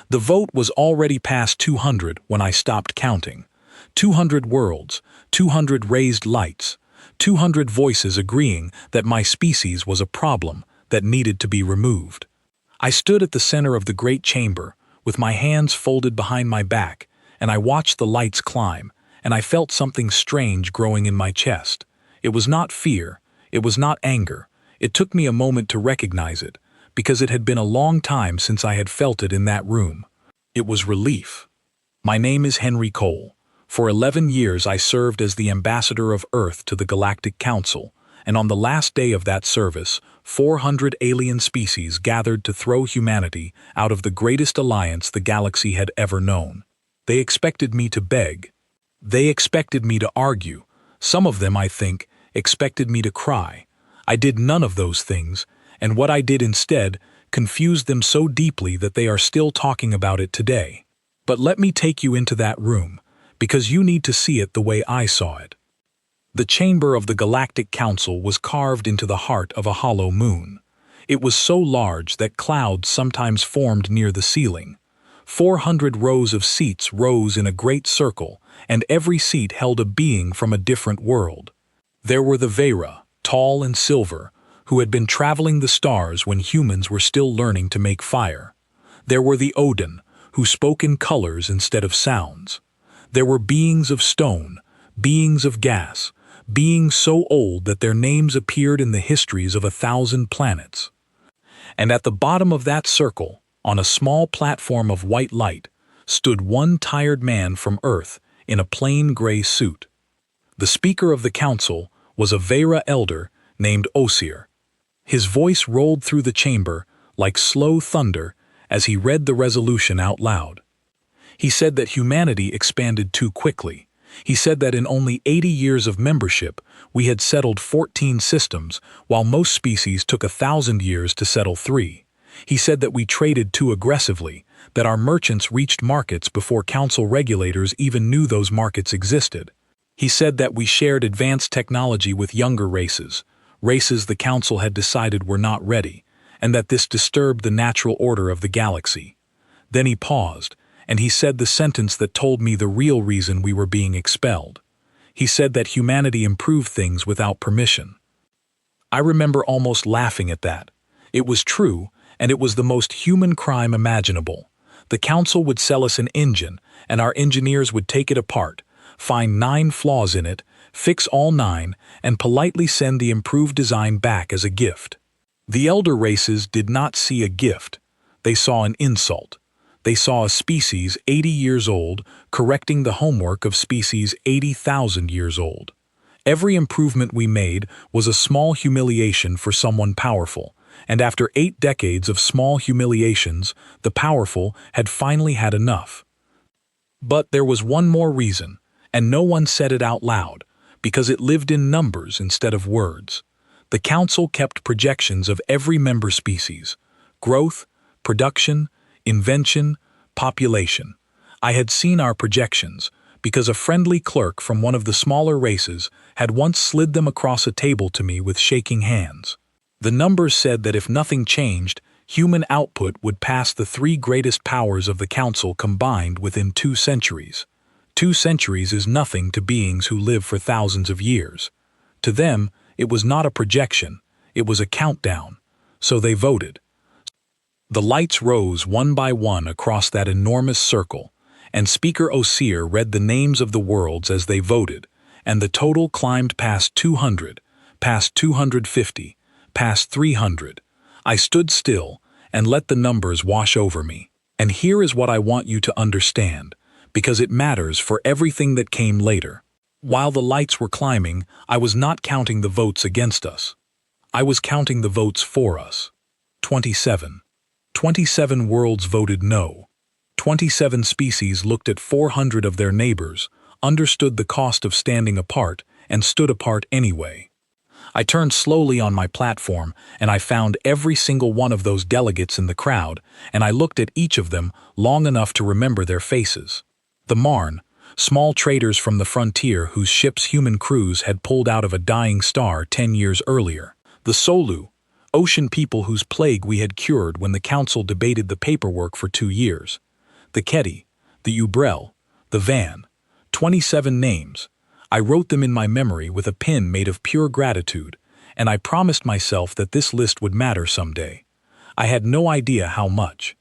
The vote was already past 200 when I stopped counting. 200 worlds, 200 raised lights, 200 voices agreeing that my species was a problem that needed to be removed. I stood at the center of the great chamber, with my hands folded behind my back, and I watched the lights climb, and I felt something strange growing in my chest. It was not fear, it was not anger. It took me a moment to recognize it, because it had been a long time since I had felt it in that room. It was relief. My name is Henry Cole. For 11 years I served as the ambassador of Earth to the Galactic Council, and on the last day of that service, 400 alien species gathered to throw humanity out of the greatest alliance the galaxy had ever known. They expected me to beg. They expected me to argue. Some of them, I think, expected me to cry. I did none of those things, and what I did instead confused them so deeply that they are still talking about it today. But let me take you into that room, because you need to see it the way I saw it. The chamber of the Galactic Council was carved into the heart of a hollow moon. It was so large that clouds sometimes formed near the ceiling. 400 rows of seats rose in a great circle, and every seat held a being from a different world. There were the Vera, tall and silver, who had been traveling the stars when humans were still learning to make fire. There were the Odin, who spoke in colors instead of sounds. There were beings of stone, beings of gas, beings so old that their names appeared in the histories of 1,000 planets. And at the bottom of that circle, on a small platform of white light, stood one tired man from Earth in a plain gray suit. The speaker of the council was a Vera elder named Osir. His voice rolled through the chamber like slow thunder as he read the resolution out loud. He said that humanity expanded too quickly. He said that in only 80 years of membership, we had settled 14 systems, while most species took 1,000 years to settle 3. He said that we traded too aggressively, that our merchants reached markets before council regulators even knew those markets existed. He said that we shared advanced technology with younger races, races the council had decided were not ready, and that this disturbed the natural order of the galaxy. Then he paused, and he said the sentence that told me the real reason we were being expelled. He said that humanity improved things without permission. I remember almost laughing at that. It was true, and it was the most human crime imaginable. The council would sell us an engine, and our engineers would take it apart, find 9 flaws in it, fix all 9, and politely send the improved design back as a gift. The elder races did not see a gift. They saw an insult. They saw a species 80 years old correcting the homework of species 80,000 years old. Every improvement we made was a small humiliation for someone powerful, and after 8 decades of small humiliations, the powerful had finally had enough. But there was one more reason, and no one said it out loud, because it lived in numbers instead of words. The council kept projections of every member species: growth, production, invention, population. I had seen our projections, because a friendly clerk from one of the smaller races had once slid them across a table to me with shaking hands. The numbers said that if nothing changed, human output would pass the 3 greatest powers of the council combined within 2 centuries. 2 centuries is nothing to beings who live for thousands of years. To them, it was not a projection, it was a countdown. So they voted. The lights rose one by one across that enormous circle, and Speaker Osir read the names of the worlds as they voted, and the total climbed past 200, past 250, past 300. I stood still and let the numbers wash over me. And here is what I want you to understand, because it matters for everything that came later. While the lights were climbing, I was not counting the votes against us. I was counting the votes for us. 27. 27 worlds voted no. 27 species looked at 400 of their neighbors, understood the cost of standing apart, and stood apart anyway. I turned slowly on my platform, and I found every single one of those delegates in the crowd, and I looked at each of them long enough to remember their faces. The Marn, small traders from the frontier whose ship's human crews had pulled out of a dying star 10 years earlier. The Solu, ocean people whose plague we had cured when the council debated the paperwork for 2 years. the Ketty, the Ubrel, the Van. 27 names. I wrote them in my memory with a pen made of pure gratitude, and I promised myself that this list would matter someday. I had no idea how much.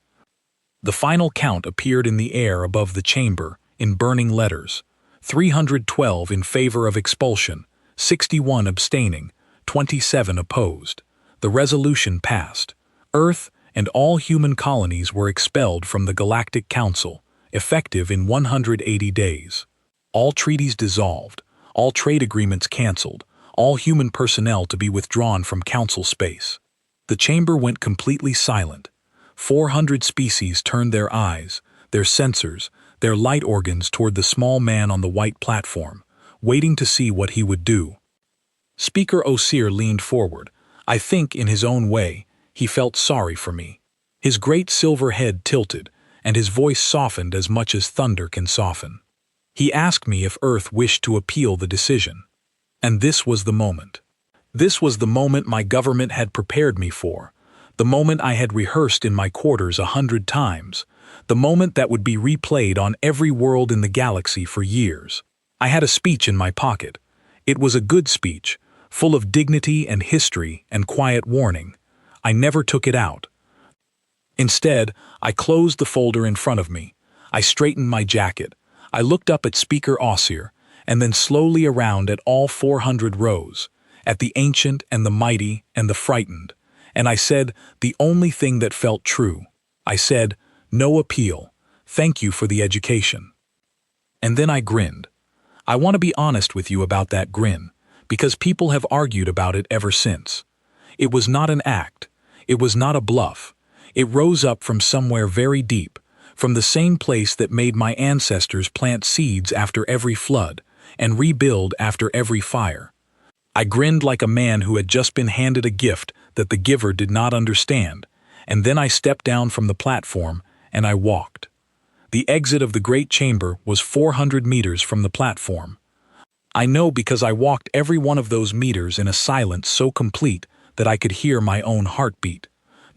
The final count appeared in the air above the chamber, in burning letters. 312 in favor of expulsion, 61 abstaining, 27 opposed. The resolution passed. Earth and all human colonies were expelled from the Galactic Council, effective in 180 days. All treaties dissolved, all trade agreements cancelled, all human personnel to be withdrawn from Council space. The chamber went completely silent. 400 species turned their eyes, their sensors, their light organs toward the small man on the white platform, waiting to see what he would do. Speaker Osir leaned forward. I think, in his own way, he felt sorry for me. His great silver head tilted, and his voice softened as much as thunder can soften. He asked me if Earth wished to appeal the decision. And this was the moment. This was the moment my government had prepared me for, the moment I had rehearsed in my quarters 100 times, the moment that would be replayed on every world in the galaxy for years. I had a speech in my pocket. It was a good speech, full of dignity and history and quiet warning. I never took it out. Instead, I closed the folder in front of me. I straightened my jacket. I looked up at Speaker Osir, and then slowly around at all 400 rows, at the ancient and the mighty and the frightened, and I said the only thing that felt true. I said, no appeal. Thank you for the education. And then I grinned. I want to be honest with you about that grin, because people have argued about it ever since. It was not an act. It was not a bluff. It rose up from somewhere very deep, from the same place that made my ancestors plant seeds after every flood and rebuild after every fire. I grinned like a man who had just been handed a gift that the giver did not understand, and then I stepped down from the platform and I walked. The exit of the great chamber was 400 meters from the platform. I know because I walked every one of those meters in a silence so complete that I could hear my own heartbeat.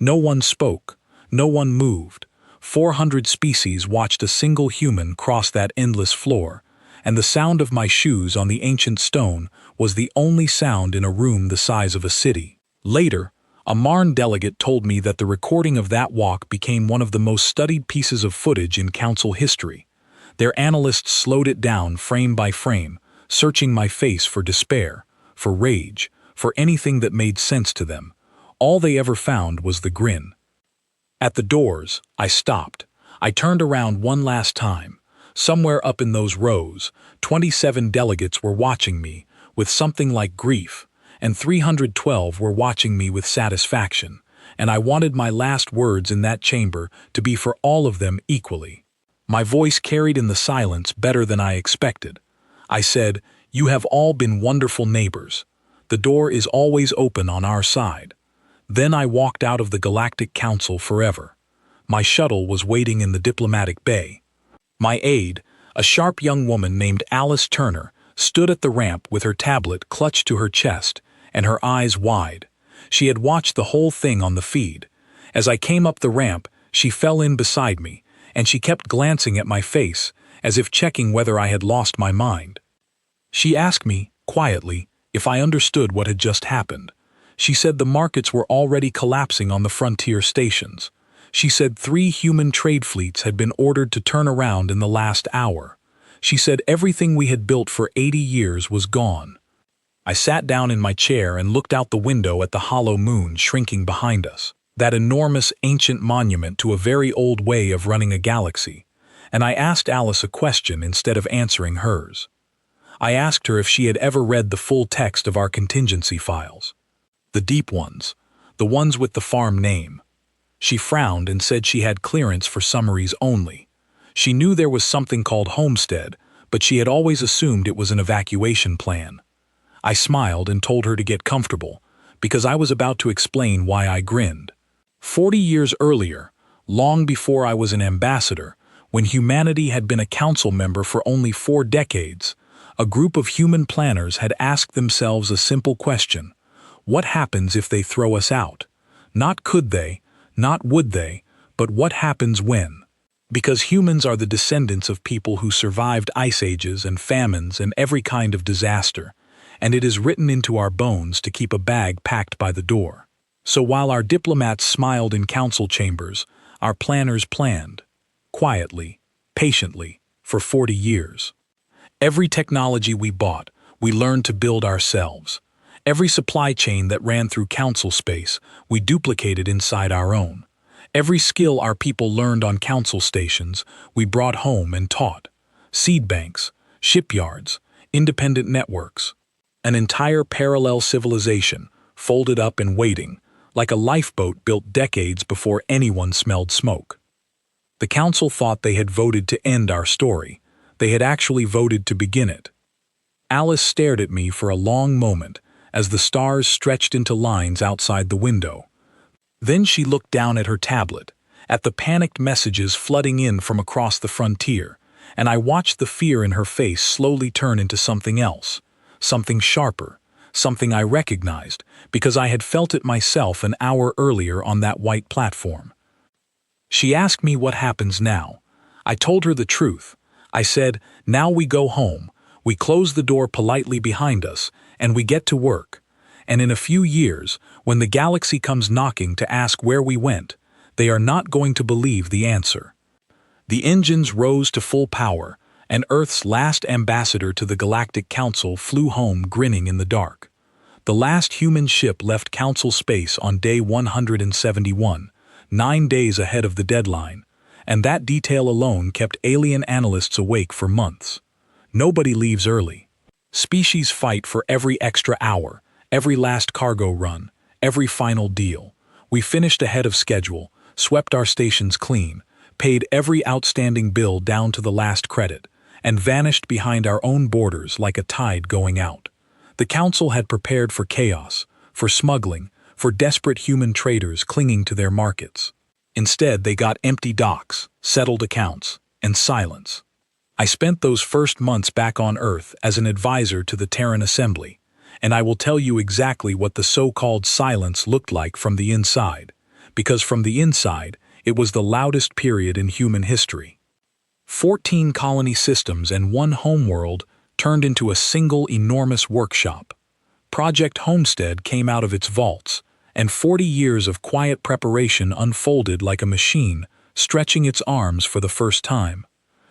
No one spoke. No one moved. 400 species watched a single human cross that endless floor, and the sound of my shoes on the ancient stone was the only sound in a room the size of a city. Later, a Marn delegate told me that the recording of that walk became one of the most studied pieces of footage in Council history. Their analysts slowed it down frame by frame, searching my face for despair, for rage, for anything that made sense to them. All they ever found was the grin. At the doors, I stopped. I turned around one last time. Somewhere up in those rows, 27 delegates were watching me with something like grief, and 312 were watching me with satisfaction, and I wanted my last words in that chamber to be for all of them equally. My voice carried in the silence better than I expected. I said, "You have all been wonderful neighbors. The door is always open on our side." Then I walked out of the Galactic Council forever. My shuttle was waiting in the diplomatic bay. My aide, a sharp young woman named Alice Turner, stood at the ramp with her tablet clutched to her chest and her eyes wide. She had watched the whole thing on the feed. As I came up the ramp, she fell in beside me, and she kept glancing at my face, as if checking whether I had lost my mind. She asked me, quietly, if I understood what had just happened. She said the markets were already collapsing on the frontier stations. She said 3 human trade fleets had been ordered to turn around in the last hour. She said everything we had built for 80 years was gone. I sat down in my chair and looked out the window at the hollow moon shrinking behind us, that enormous ancient monument to a very old way of running a galaxy, and I asked Alice a question instead of answering hers. I asked her if she had ever read the full text of our contingency files. The deep ones, the ones with the farm name. She frowned and said she had clearance for summaries only. She knew there was something called homestead, but she had always assumed it was an evacuation plan. I smiled and told her to get comfortable, because I was about to explain why I grinned. 40 years earlier, long before I was an ambassador, when humanity had been a council member for only 4 decades, a group of human planners had asked themselves a simple question: what happens if they throw us out? Not could they, not would they, but what happens when? Because humans are the descendants of people who survived ice ages and famines and every kind of disaster, and it is written into our bones to keep a bag packed by the door. So while our diplomats smiled in council chambers, our planners planned, quietly, patiently, for 40 years. Every technology we bought, we learned to build ourselves. Every supply chain that ran through council space, we duplicated inside our own. Every skill our people learned on council stations, we brought home and taught. Seed banks, shipyards, independent networks. An entire parallel civilization, folded up and waiting, like a lifeboat built decades before anyone smelled smoke. The council thought they had voted to end our story. They had actually voted to begin it. Alice stared at me for a long moment as the stars stretched into lines outside the window. Then she looked down at her tablet, at the panicked messages flooding in from across the frontier, and I watched the fear in her face slowly turn into something else, something sharper, something I recognized because I had felt it myself an hour earlier on that white platform. She asked me what happens now. I told her the truth. I said, now we go home, we close the door politely behind us, and we get to work. And in a few years, when the galaxy comes knocking to ask where we went, they are not going to believe the answer. The engines rose to full power, and Earth's last ambassador to the Galactic Council flew home grinning in the dark. The last human ship left Council space on day 171, 9 days ahead of the deadline, and that detail alone kept alien analysts awake for months. Nobody leaves early. Species fight for every extra hour, every last cargo run, every final deal. We finished ahead of schedule, swept our stations clean, paid every outstanding bill down to the last credit, and vanished behind our own borders like a tide going out. The council had prepared for chaos, for smuggling, for desperate human traders clinging to their markets. Instead, they got empty docks, settled accounts, and silence. I spent those first months back on Earth as an advisor to the Terran Assembly, and I will tell you exactly what the so-called silence looked like from the inside, because from the inside, it was the loudest period in human history. 14 colony systems and one homeworld turned into a single enormous workshop. Project Homestead came out of its vaults, and 40 years of quiet preparation unfolded like a machine, stretching its arms for the first time.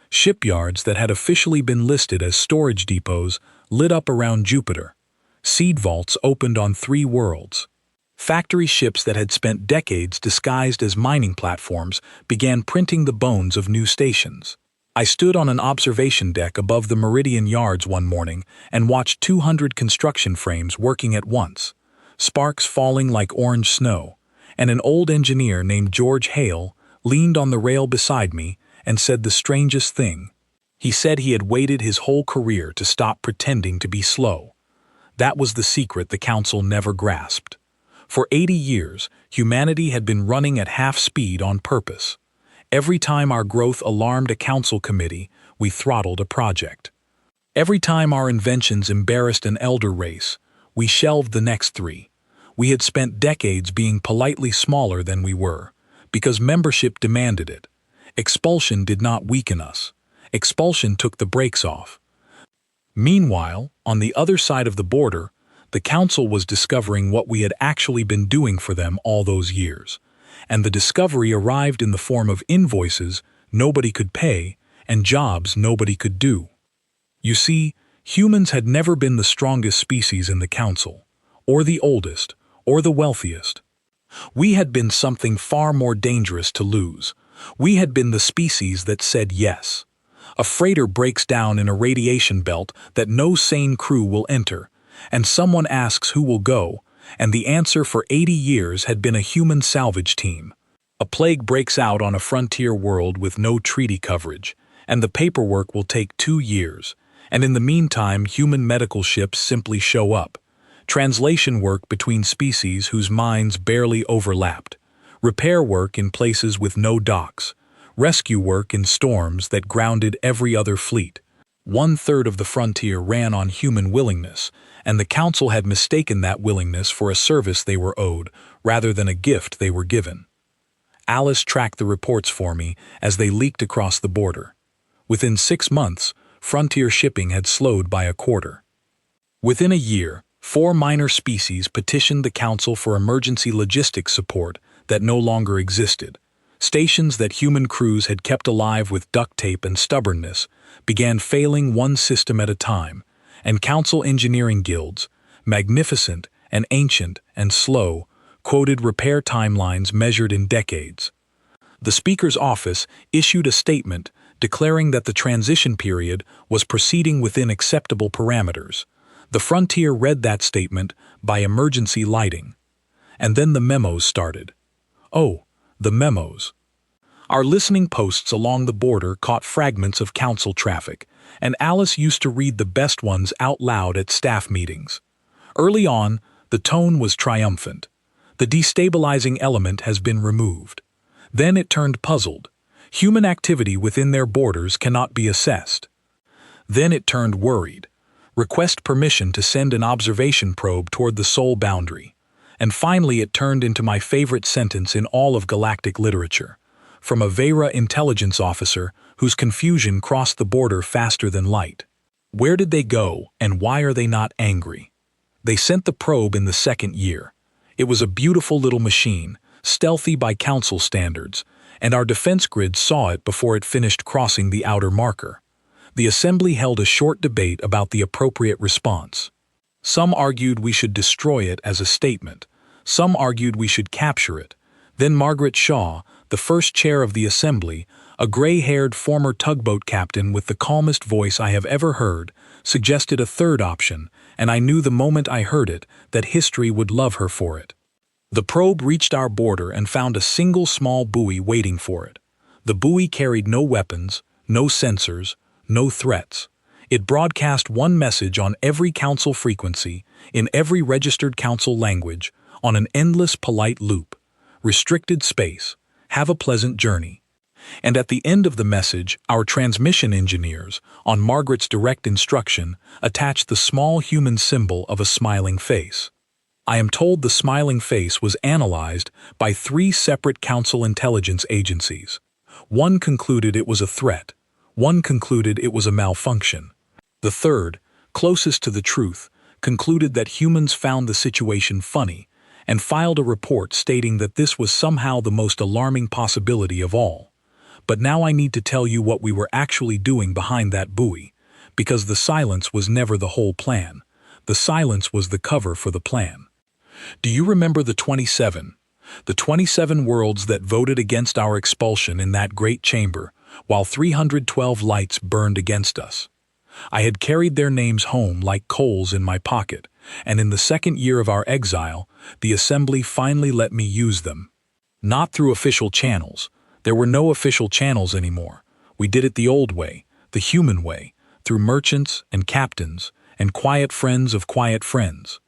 Shipyards that had officially been listed as storage depots lit up around Jupiter. Seed vaults opened on 3 worlds. Factory ships that had spent decades disguised as mining platforms began printing the bones of new stations. I stood on an observation deck above the Meridian Yards one morning and watched 200 construction frames working at once, sparks falling like orange snow, and an old engineer named George Hale leaned on the rail beside me and said the strangest thing. He said he had waited his whole career to stop pretending to be slow. That was the secret the council never grasped. For 80 years, humanity had been running at half speed on purpose. Every time our growth alarmed a council committee, we throttled a project. Every time our inventions embarrassed an elder race, we shelved the next 3. We had spent decades being politely smaller than we were, because membership demanded it. Expulsion did not weaken us. Expulsion took the brakes off. Meanwhile, on the other side of the border, the council was discovering what we had actually been doing for them all those years. And the discovery arrived in the form of invoices nobody could pay and jobs nobody could do. You see, humans had never been the strongest species in the council, or the oldest, or the wealthiest. We had been something far more dangerous to lose. We had been the species that said yes. A freighter breaks down in a radiation belt that no sane crew will enter, and someone asks who will go, and the answer for 80 years had been a human salvage team. A plague breaks out on a frontier world with no treaty coverage, and the paperwork will take 2 years, and in the meantime human medical ships simply show up. Translation work between species whose minds barely overlapped. Repair work in places with no docks. Rescue work in storms that grounded every other fleet. 1/3 of the frontier ran on human willingness, and the council had mistaken that willingness for a service they were owed rather than a gift they were given. Alice tracked the reports for me as they leaked across the border. Within 6 months, frontier shipping had slowed by a quarter. Within a year, 4 minor species petitioned the Council for emergency logistics support that no longer existed. Stations that human crews had kept alive with duct tape and stubbornness began failing one system at a time, and Council engineering guilds, magnificent and ancient and slow, quoted repair timelines measured in decades. The Speaker's office issued a statement declaring that the transition period was proceeding within acceptable parameters. The frontier read that statement by emergency lighting. And then the memos started. Oh, the memos. Our listening posts along the border caught fragments of Council traffic, and Alice used to read the best ones out loud at staff meetings. Early on, the tone was triumphant. The destabilizing element has been removed. Then it turned puzzled. Human activity within their borders cannot be assessed. Then it turned worried. Request permission to send an observation probe toward the sole boundary. And finally it turned into my favorite sentence in all of galactic literature, from a Vera intelligence officer whose confusion crossed the border faster than light. Where did they go, and why are they not angry? They sent the probe in the 2nd year. It was a beautiful little machine, stealthy by Council standards, and our defense grid saw it before it finished crossing the outer marker. The Assembly held a short debate about the appropriate response. Some argued we should destroy it as a statement. Some argued we should capture it. Then Margaret Shaw, the first chair of the Assembly, a gray-haired former tugboat captain with the calmest voice I have ever heard, suggested a third option, and I knew the moment I heard it that history would love her for it. The probe reached our border and found a single small buoy waiting for it. The buoy carried no weapons, no sensors, no threats. It broadcast one message on every Council frequency, in every registered Council language, on an endless polite loop. Restricted space. Have a pleasant journey. And at the end of the message, our transmission engineers, on Margaret's direct instruction, attached the small human symbol of a smiling face. I am told the smiling face was analyzed by 3 separate Council intelligence agencies. One concluded it was a threat. One concluded it was a malfunction. The third, closest to the truth, concluded that humans found the situation funny and filed a report stating that this was somehow the most alarming possibility of all. But now I need to tell you what we were actually doing behind that buoy, because the silence was never the whole plan. The silence was the cover for the plan. Do you remember the 27? The 27 worlds that voted against our expulsion in that great chamber, while 312 lights burned against us. I had carried their names home like coals in my pocket, and in the 2nd year of our exile, the Assembly finally let me use them. Not through official channels. There were no official channels anymore. We did it the old way, the human way, through merchants and captains and quiet friends of quiet friends.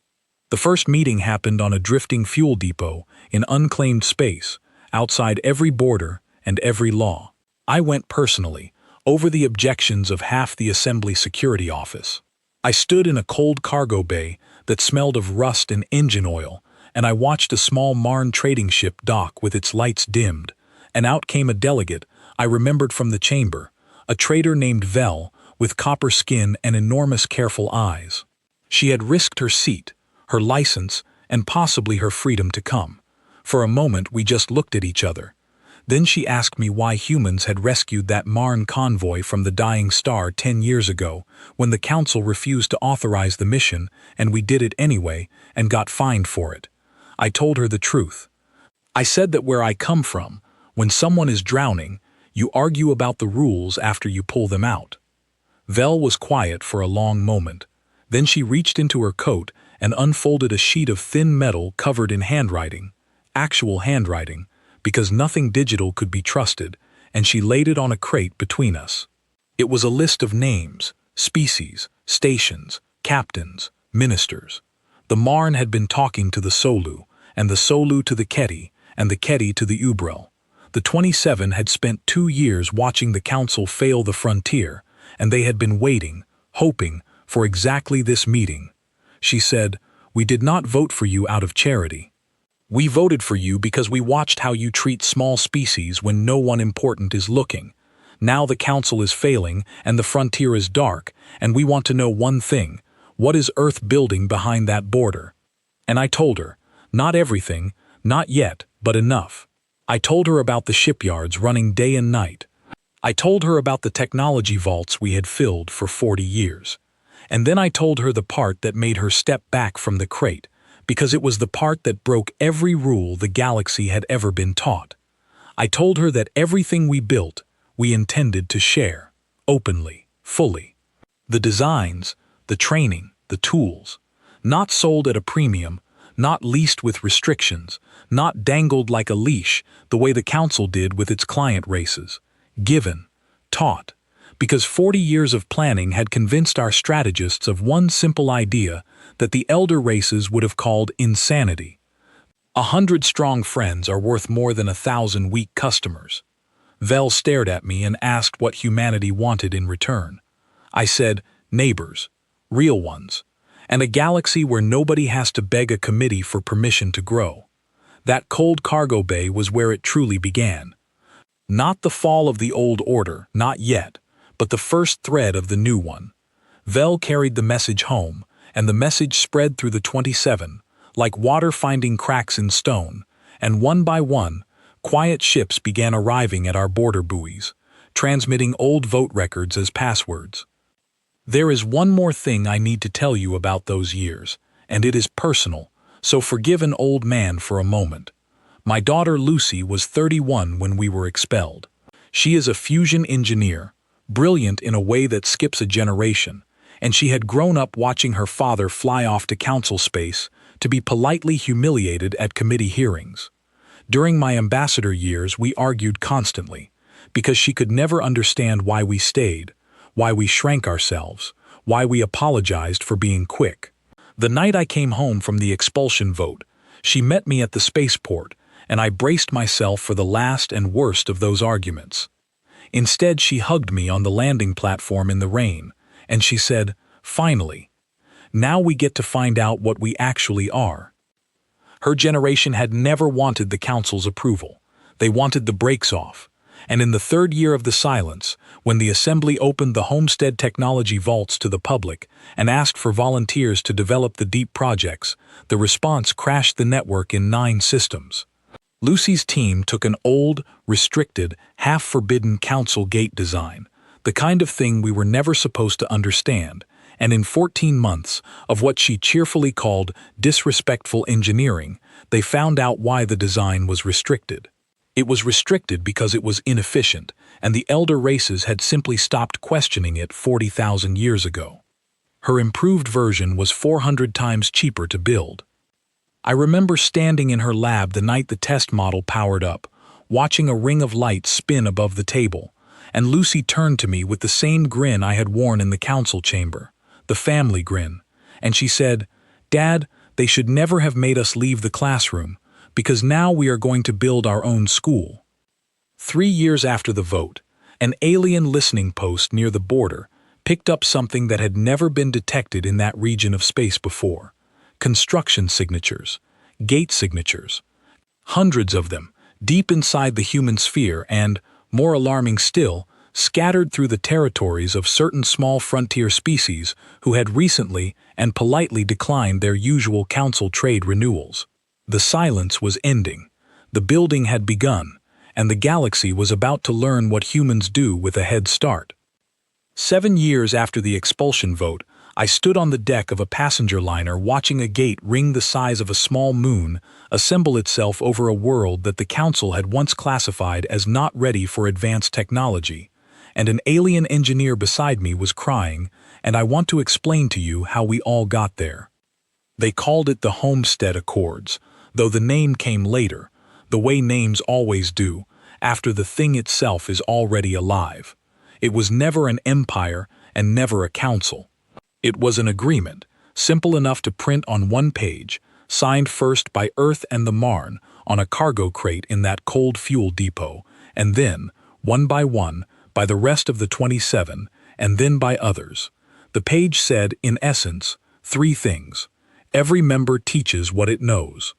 The first meeting happened on a drifting fuel depot in unclaimed space, outside every border and every law. I went personally, over the objections of half the Assembly security office. I stood in a cold cargo bay that smelled of rust and engine oil, and I watched a small Marne trading ship dock with its lights dimmed, and out came a delegate I remembered from the chamber, a trader named Vel, with copper skin and enormous careful eyes. She had risked her seat, her license, and possibly her freedom to come. For a moment we just looked at each other. Then she asked me why humans had rescued that Marne convoy from the dying star 10 years ago, when the Council refused to authorize the mission, and we did it anyway, and got fined for it. I told her the truth. I said that where I come from, when someone is drowning, you argue about the rules after you pull them out. Vel was quiet for a long moment. Then she reached into her coat and unfolded a sheet of thin metal covered in handwriting, actual handwriting, because nothing digital could be trusted, and she laid it on a crate between us. It was a list of names, species, stations, captains, ministers. The Marne had been talking to the Solu, and the Solu to the Keti, and the Keti to the Ubrel. The 27 had spent 2 years watching the Council fail the frontier, and they had been waiting, hoping, for exactly this meeting. She said, "We did not vote for you out of charity." We voted for you because we watched how you treat small species when no one important is looking. Now the council is failing and the frontier is dark, and we want to know one thing: what is Earth building behind that border? And I told her, not everything, not yet, but enough. I told her about the shipyards running day and night. I told her about the technology vaults we had filled for 40 years. And then I told her the part that made her step back from the crate, because it was the part that broke every rule the galaxy had ever been taught. I told her that everything we built, we intended to share, openly, fully. The designs, the training, the tools, not sold at a premium, not leased with restrictions, not dangled like a leash the way the council did with its client races. Given, taught, because 40 years of planning had convinced our strategists of one simple idea that the elder races would have called insanity. 100 strong friends are worth more than 1,000 weak customers. Vel stared at me and asked what humanity wanted in return. I said, neighbors, real ones, and a galaxy where nobody has to beg a committee for permission to grow. That cold cargo bay was where it truly began. Not the fall of the old order, not yet, but the first thread of the new one. Vel carried the message home, and the message spread through the 27, like water finding cracks in stone, and one by one, quiet ships began arriving at our border buoys, transmitting old vote records as passwords. There is one more thing I need to tell you about those years, and it is personal, so forgive an old man for a moment. My daughter Lucy was 31 when we were expelled. She is a fusion engineer, brilliant in a way that skips a generation, and she had grown up watching her father fly off to council space to be politely humiliated at committee hearings. During my ambassador years, we argued constantly, because she could never understand why we stayed, why we shrank ourselves, why we apologized for being quick. The night I came home from the expulsion vote, she met me at the spaceport, and I braced myself for the last and worst of those arguments. Instead, she hugged me on the landing platform in the rain, and she said, finally, now we get to find out what we actually are. Her generation had never wanted the council's approval. They wanted the brakes off. And in the third year of the silence, when the assembly opened the Homestead Technology Vaults to the public and asked for volunteers to develop the deep projects, the response crashed the network in 9 systems. Lucy's team took an old, restricted, half-forbidden council gate design, the kind of thing we were never supposed to understand, and in 14 months of what she cheerfully called disrespectful engineering, they found out why the design was restricted. It was restricted because it was inefficient, and the elder races had simply stopped questioning it 40,000 years ago. Her improved version was 400 times cheaper to build. I remember standing in her lab the night the test model powered up, watching a ring of light spin above the table, and Lucy turned to me with the same grin I had worn in the council chamber, the family grin, and she said, "Dad, they should never have made us leave the classroom, because now we are going to build our own school." 3 years after the vote, an alien listening post near the border picked up something that had never been detected in that region of space before: construction signatures, gate signatures, hundreds of them, deep inside the human sphere and, more alarming still, scattered through the territories of certain small frontier species who had recently and politely declined their usual council trade renewals. The silence was ending, the building had begun, and the galaxy was about to learn what humans do with a head start. 7 years after the expulsion vote, I stood on the deck of a passenger liner watching a gate ring the size of a small moon assemble itself over a world that the Council had once classified as not ready for advanced technology, and an alien engineer beside me was crying, and I want to explain to you how we all got there. They called it the Homestead Accords, though the name came later, the way names always do, after the thing itself is already alive. It was never an empire and never a council. It was an agreement, simple enough to print on one page, signed first by Earth and the Marne on a cargo crate in that cold fuel depot, and then, one by the rest of the 27, and then by others. The page said, in essence, 3 things. Every member teaches what it knows.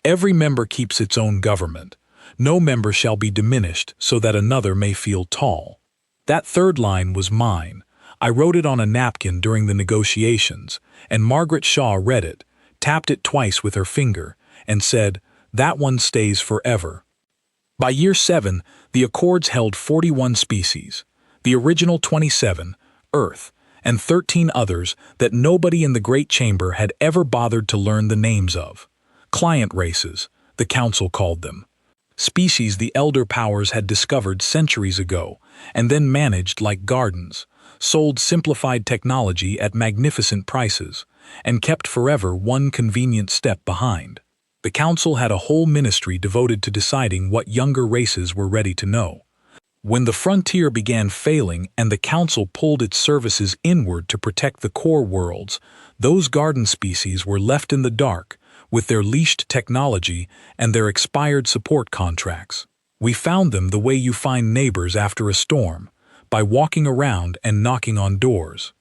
Every member keeps its own government. No member shall be diminished so that another may feel tall. That third line was mine. I wrote it on a napkin during the negotiations, and Margaret Shaw read it, tapped it twice with her finger, and said, "That one stays forever." By year 7, the Accords held 41 species, the original 27, Earth, and 13 others that nobody in the Great Chamber had ever bothered to learn the names of. Client races, the Council called them. Species the Elder Powers had discovered centuries ago, and then managed like gardens, sold simplified technology at magnificent prices, and kept forever one convenient step behind. The Council had a whole ministry devoted to deciding what younger races were ready to know. When the frontier began failing and the Council pulled its services inward to protect the core worlds, those garden species were left in the dark, with their leashed technology and their expired support contracts. We found them the way you find neighbors after a storm, by walking around and knocking on doors.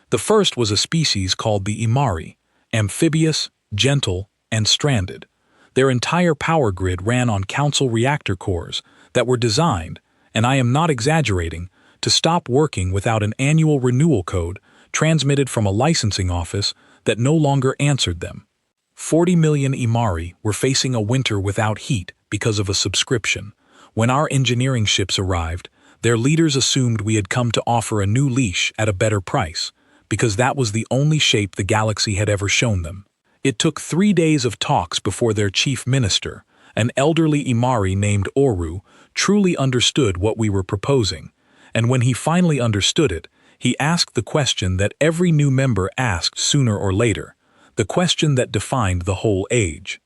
The first was a species called the Imari, amphibious, gentle, and stranded. Their entire power grid ran on Council reactor cores that were designed, and I am not exaggerating, to stop working without an annual renewal code transmitted from a licensing office that no longer answered them. 40 million Imari were facing a winter without heat because of a subscription. When our engineering ships arrived, their leaders assumed we had come to offer a new leash at a better price, because that was the only shape the galaxy had ever shown them. It took 3 days of talks before their chief minister, an elderly Imari named Oru, truly understood what we were proposing, and when he finally understood it, he asked the question that every new member asked sooner or later, the question that defined the whole age.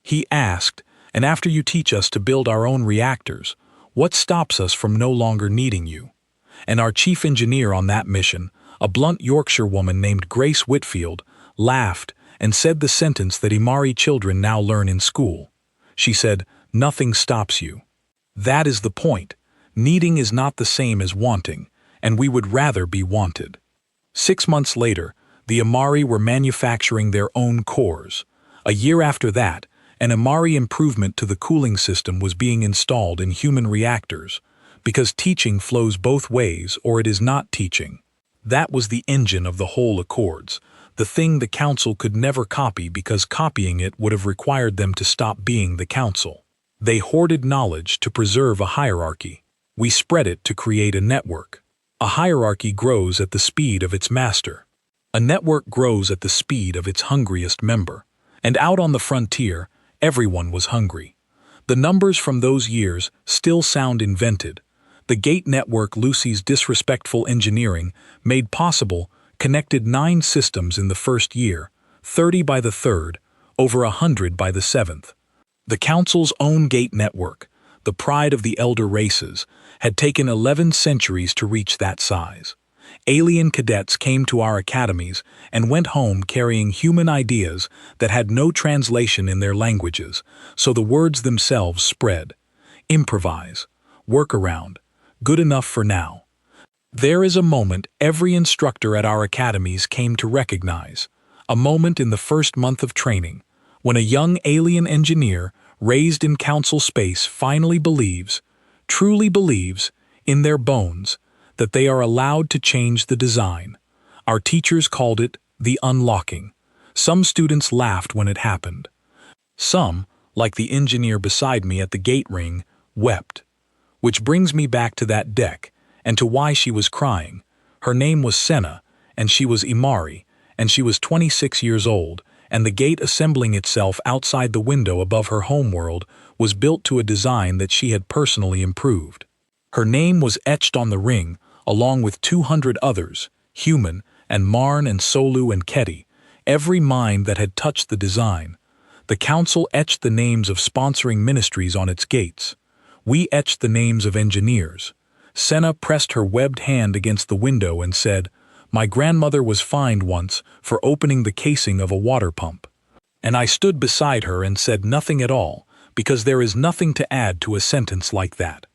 He asked, "And after you teach us to build our own reactors, what stops us from no longer needing you?" And our chief engineer on that mission, a blunt Yorkshire woman named Grace Whitfield, laughed and said the sentence that Imari children now learn in school. She said, "Nothing stops you." That is the point. Needing is not the same as wanting, and we would rather be wanted. 6 months later, the Imari were manufacturing their own cores. A year after that, an Imari improvement to the cooling system was being installed in human reactors, because teaching flows both ways or it is not teaching. That was the engine of the whole Accords, the thing the Council could never copy because copying it would have required them to stop being the Council. They hoarded knowledge to preserve a hierarchy. We spread it to create a network. A hierarchy grows at the speed of its master. A network grows at the speed of its hungriest member. And out on the frontier, everyone was hungry. The numbers from those years still sound invented. The gate network Lucy's disrespectful engineering made possible connected 9 systems in the first year, 30 by the third, over 100 by the 7th. The Council's own gate network, the pride of the elder races, had taken 11 centuries to reach that size. Alien cadets came to our academies and went home carrying human ideas that had no translation in their languages, so the words themselves spread. Improvise, work around, good enough for now. There is a moment every instructor at our academies came to recognize, a moment in the first month of training, when a young alien engineer raised in Council space finally believes, truly believes, in their bones, that they are allowed to change the design. Our teachers called it the unlocking. Some students laughed when it happened. Some, like the engineer beside me at the gate ring, wept. Which brings me back to that deck, and to why she was crying. Her name was Senna, and she was Imari, and she was 26 years old, and the gate assembling itself outside the window above her homeworld was built to a design that she had personally improved. Her name was etched on the ring, along with 200 others, human, and Marn and Solu and Keti, every mind that had touched the design. The Council etched the names of sponsoring ministries on its gates. We etched the names of engineers. Senna pressed her webbed hand against the window and said, "My grandmother was fined once for opening the casing of a water pump." And I stood beside her and said nothing at all, because there is nothing to add to a sentence like that.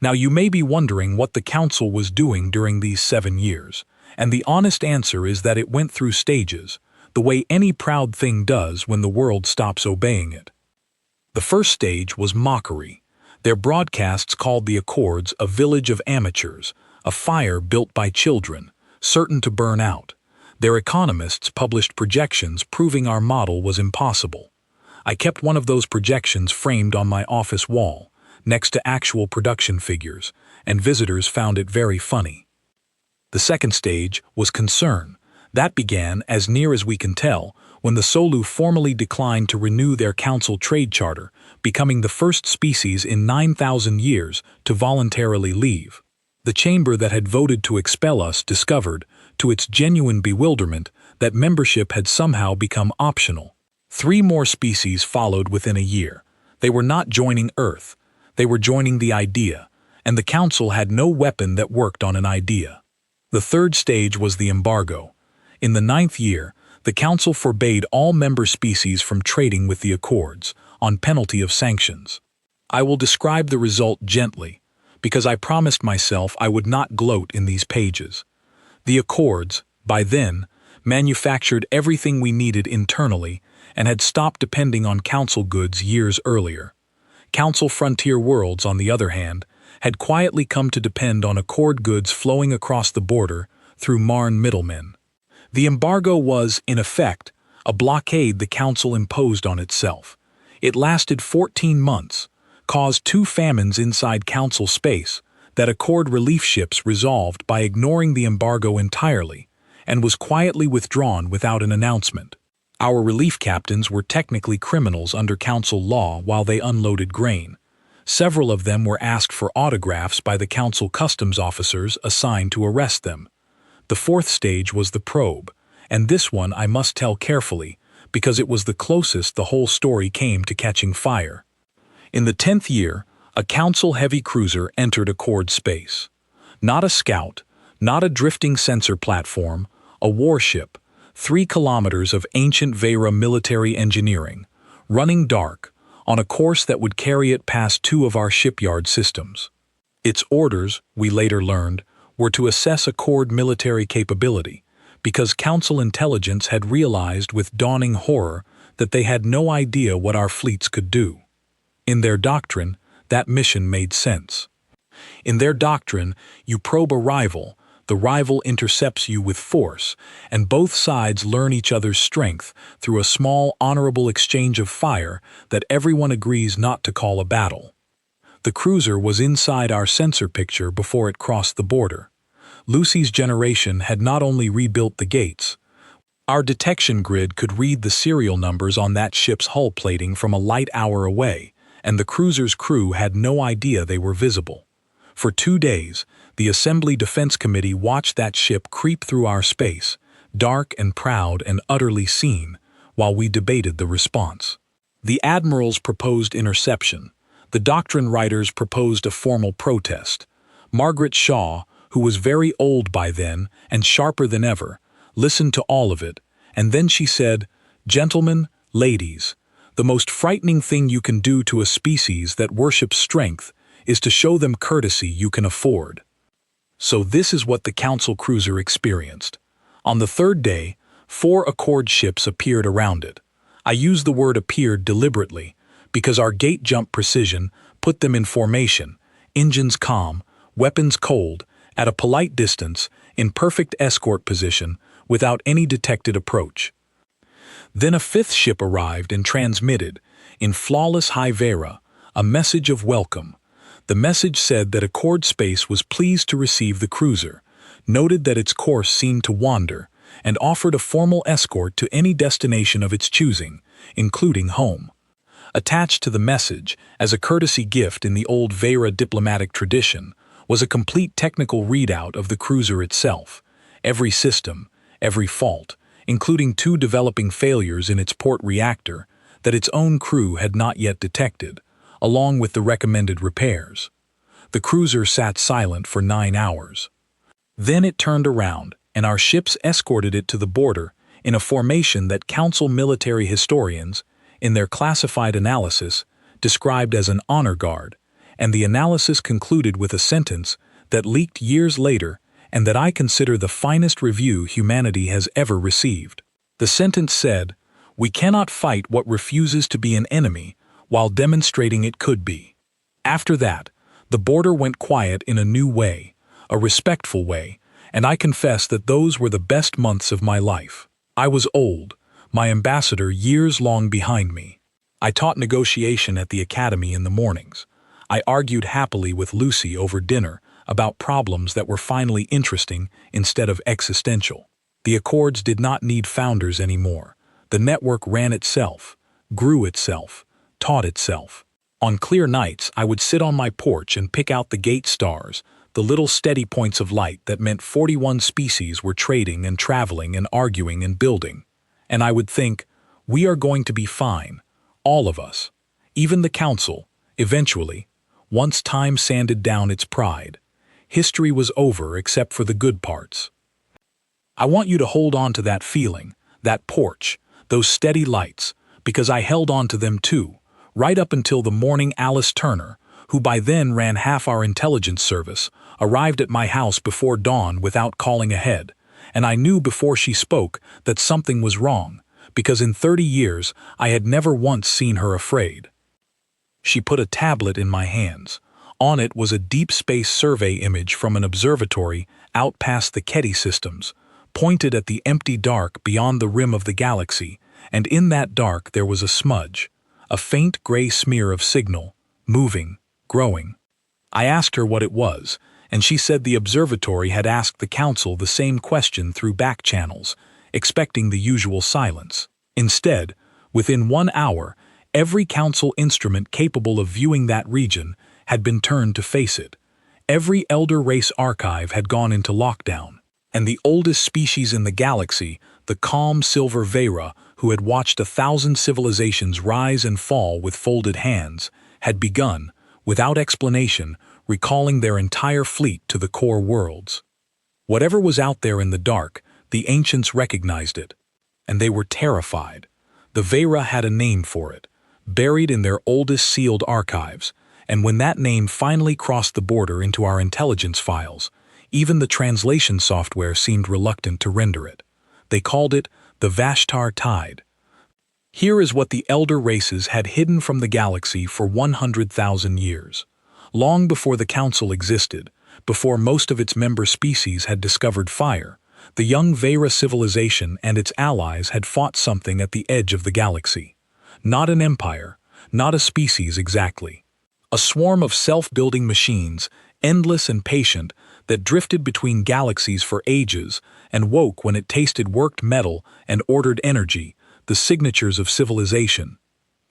Now you may be wondering what the Council was doing during these 7 years, and the honest answer is that it went through stages. the way any proud thing does when the world stops obeying it. The first stage was mockery. Their broadcasts called the Accords a village of amateurs, a fire built by children, certain to burn out. Their economists published projections proving our model was impossible. I kept one of those projections framed on my office wall, next to actual production figures, and visitors found it very funny. The second stage was concern. That began, as near as we can tell, when the Solu formally declined to renew their council trade charter, becoming the first species in 9,000 years to voluntarily leave. The chamber that had voted to expel us discovered, to its genuine bewilderment, that membership had somehow become optional. 3 more species followed within a year. They were not joining Earth. They were joining the idea, and the council had no weapon that worked on an idea. The third stage was the embargo. In the 9th year, the council forbade all member species from trading with the Accords, on penalty of sanctions. I will describe the result gently, because I promised myself I would not gloat in these pages. The Accords, by then, manufactured everything we needed internally and had stopped depending on council goods years earlier. Council frontier worlds, on the other hand, had quietly come to depend on Accord goods flowing across the border through Marn middlemen. The embargo was, in effect, a blockade the council imposed on itself. It lasted 14 months, caused 2 famines inside council space that Accord relief ships resolved by ignoring the embargo entirely, and was quietly withdrawn without an announcement. Our relief captains were technically criminals under council law while they unloaded grain. Several of them were asked for autographs by the council customs officers assigned to arrest them. The 4th stage was the probe, and this one I must tell carefully, because it was the closest the whole story came to catching fire. In the 10th year, a council heavy cruiser entered Accord space. Not a scout, not a drifting sensor platform, a warship, 3 kilometers of ancient Vera military engineering, running dark, on a course that would carry it past 2 of our shipyard systems. Its orders, we later learned, were to assess Accord military capability, because Council intelligence had realized with dawning horror that they had no idea what our fleets could do. In their doctrine, that mission made sense. In their doctrine, you probe a rival, the rival intercepts you with force, and both sides learn each other's strength through a small, honorable exchange of fire that everyone agrees not to call a battle. The cruiser was inside our sensor picture before it crossed the border. Lucy's generation had not only rebuilt the gates. Our detection grid could read the serial numbers on that ship's hull plating from a light hour away, and the cruiser's crew had no idea they were visible. For 2 days, the Assembly Defense Committee watched that ship creep through our space, dark and proud and utterly seen, while we debated the response. The admirals proposed interception. The doctrine writers proposed a formal protest. Margaret Shaw, who was very old by then and sharper than ever, listened to all of it, and then she said, "Gentlemen, ladies, the most frightening thing you can do to a species that worships strength is to show them courtesy you can afford." So this is what the Council cruiser experienced. On the 3rd day, 4 Accord ships appeared around it. I use the word appeared deliberately, because our gate jump precision put them in formation, engines calm, weapons cold, at a polite distance, in perfect escort position, without any detected approach. Then a 5th ship arrived and transmitted, in flawless high Vera, a message of welcome. The message said that Accord Space was pleased to receive the cruiser, noted that its course seemed to wander, and offered a formal escort to any destination of its choosing, including home. Attached to the message, as a courtesy gift in the old Vera diplomatic tradition, was a complete technical readout of the cruiser itself, every system, every fault, including 2 developing failures in its port reactor that its own crew had not yet detected, along with the recommended repairs. The cruiser sat silent for 9 hours. Then it turned around, and our ships escorted it to the border in a formation that Council military historians, in their classified analysis, described as an honor guard, and the analysis concluded with a sentence that leaked years later and that I consider the finest review humanity has ever received. The sentence said, "We cannot fight what refuses to be an enemy while demonstrating it could be." After that, the border went quiet in a new way, a respectful way, and I confess that those were the best months of my life. I was old, my ambassador years long behind me. I taught negotiation at the academy in the mornings. I argued happily with Lucy over dinner about problems that were finally interesting instead of existential. The Accords did not need founders anymore. The network ran itself, grew itself, taught itself. On clear nights, I would sit on my porch and pick out the gate stars, the little steady points of light that meant 41 species were trading and traveling and arguing and building. And I would think, we are going to be fine, all of us, even the council, eventually, once time sanded down its pride. History was over except for the good parts. I want you to hold on to that feeling, that porch, those steady lights, because I held on to them too, right up until the morning Alice Turner, who by then ran half our intelligence service, arrived at my house before dawn without calling ahead, and I knew before she spoke that something was wrong, because in 30 years I had never once seen her afraid. She put a tablet in my hands. On it was a deep space survey image from an observatory out past the Ketty systems, pointed at the empty dark beyond the rim of the galaxy, and in that dark there was a smudge, a faint gray smear of signal, moving, growing. I asked her what it was, and she said the observatory had asked the council the same question through back channels, expecting the usual silence. Instead, within 1 hour, every council instrument capable of viewing that region had been turned to face it. Every elder race archive had gone into lockdown, and the oldest species in the galaxy, the calm silver Vera, who had watched 1,000 civilizations rise and fall with folded hands, had begun, without explanation, recalling their entire fleet to the core worlds. Whatever was out there in the dark, the ancients recognized it, and they were terrified. The Vera had a name for it, buried in their oldest sealed archives, and when that name finally crossed the border into our intelligence files, even the translation software seemed reluctant to render it. They called it the Vashtar Tide. Here is what the elder races had hidden from the galaxy for 100,000 years. Long before the Council existed, before most of its member species had discovered fire, the young Vera civilization and its allies had fought something at the edge of the galaxy. Not an empire, not a species exactly. A swarm of self-building machines, endless and patient, that drifted between galaxies for ages and woke when it tasted worked metal and ordered energy, the signatures of civilization.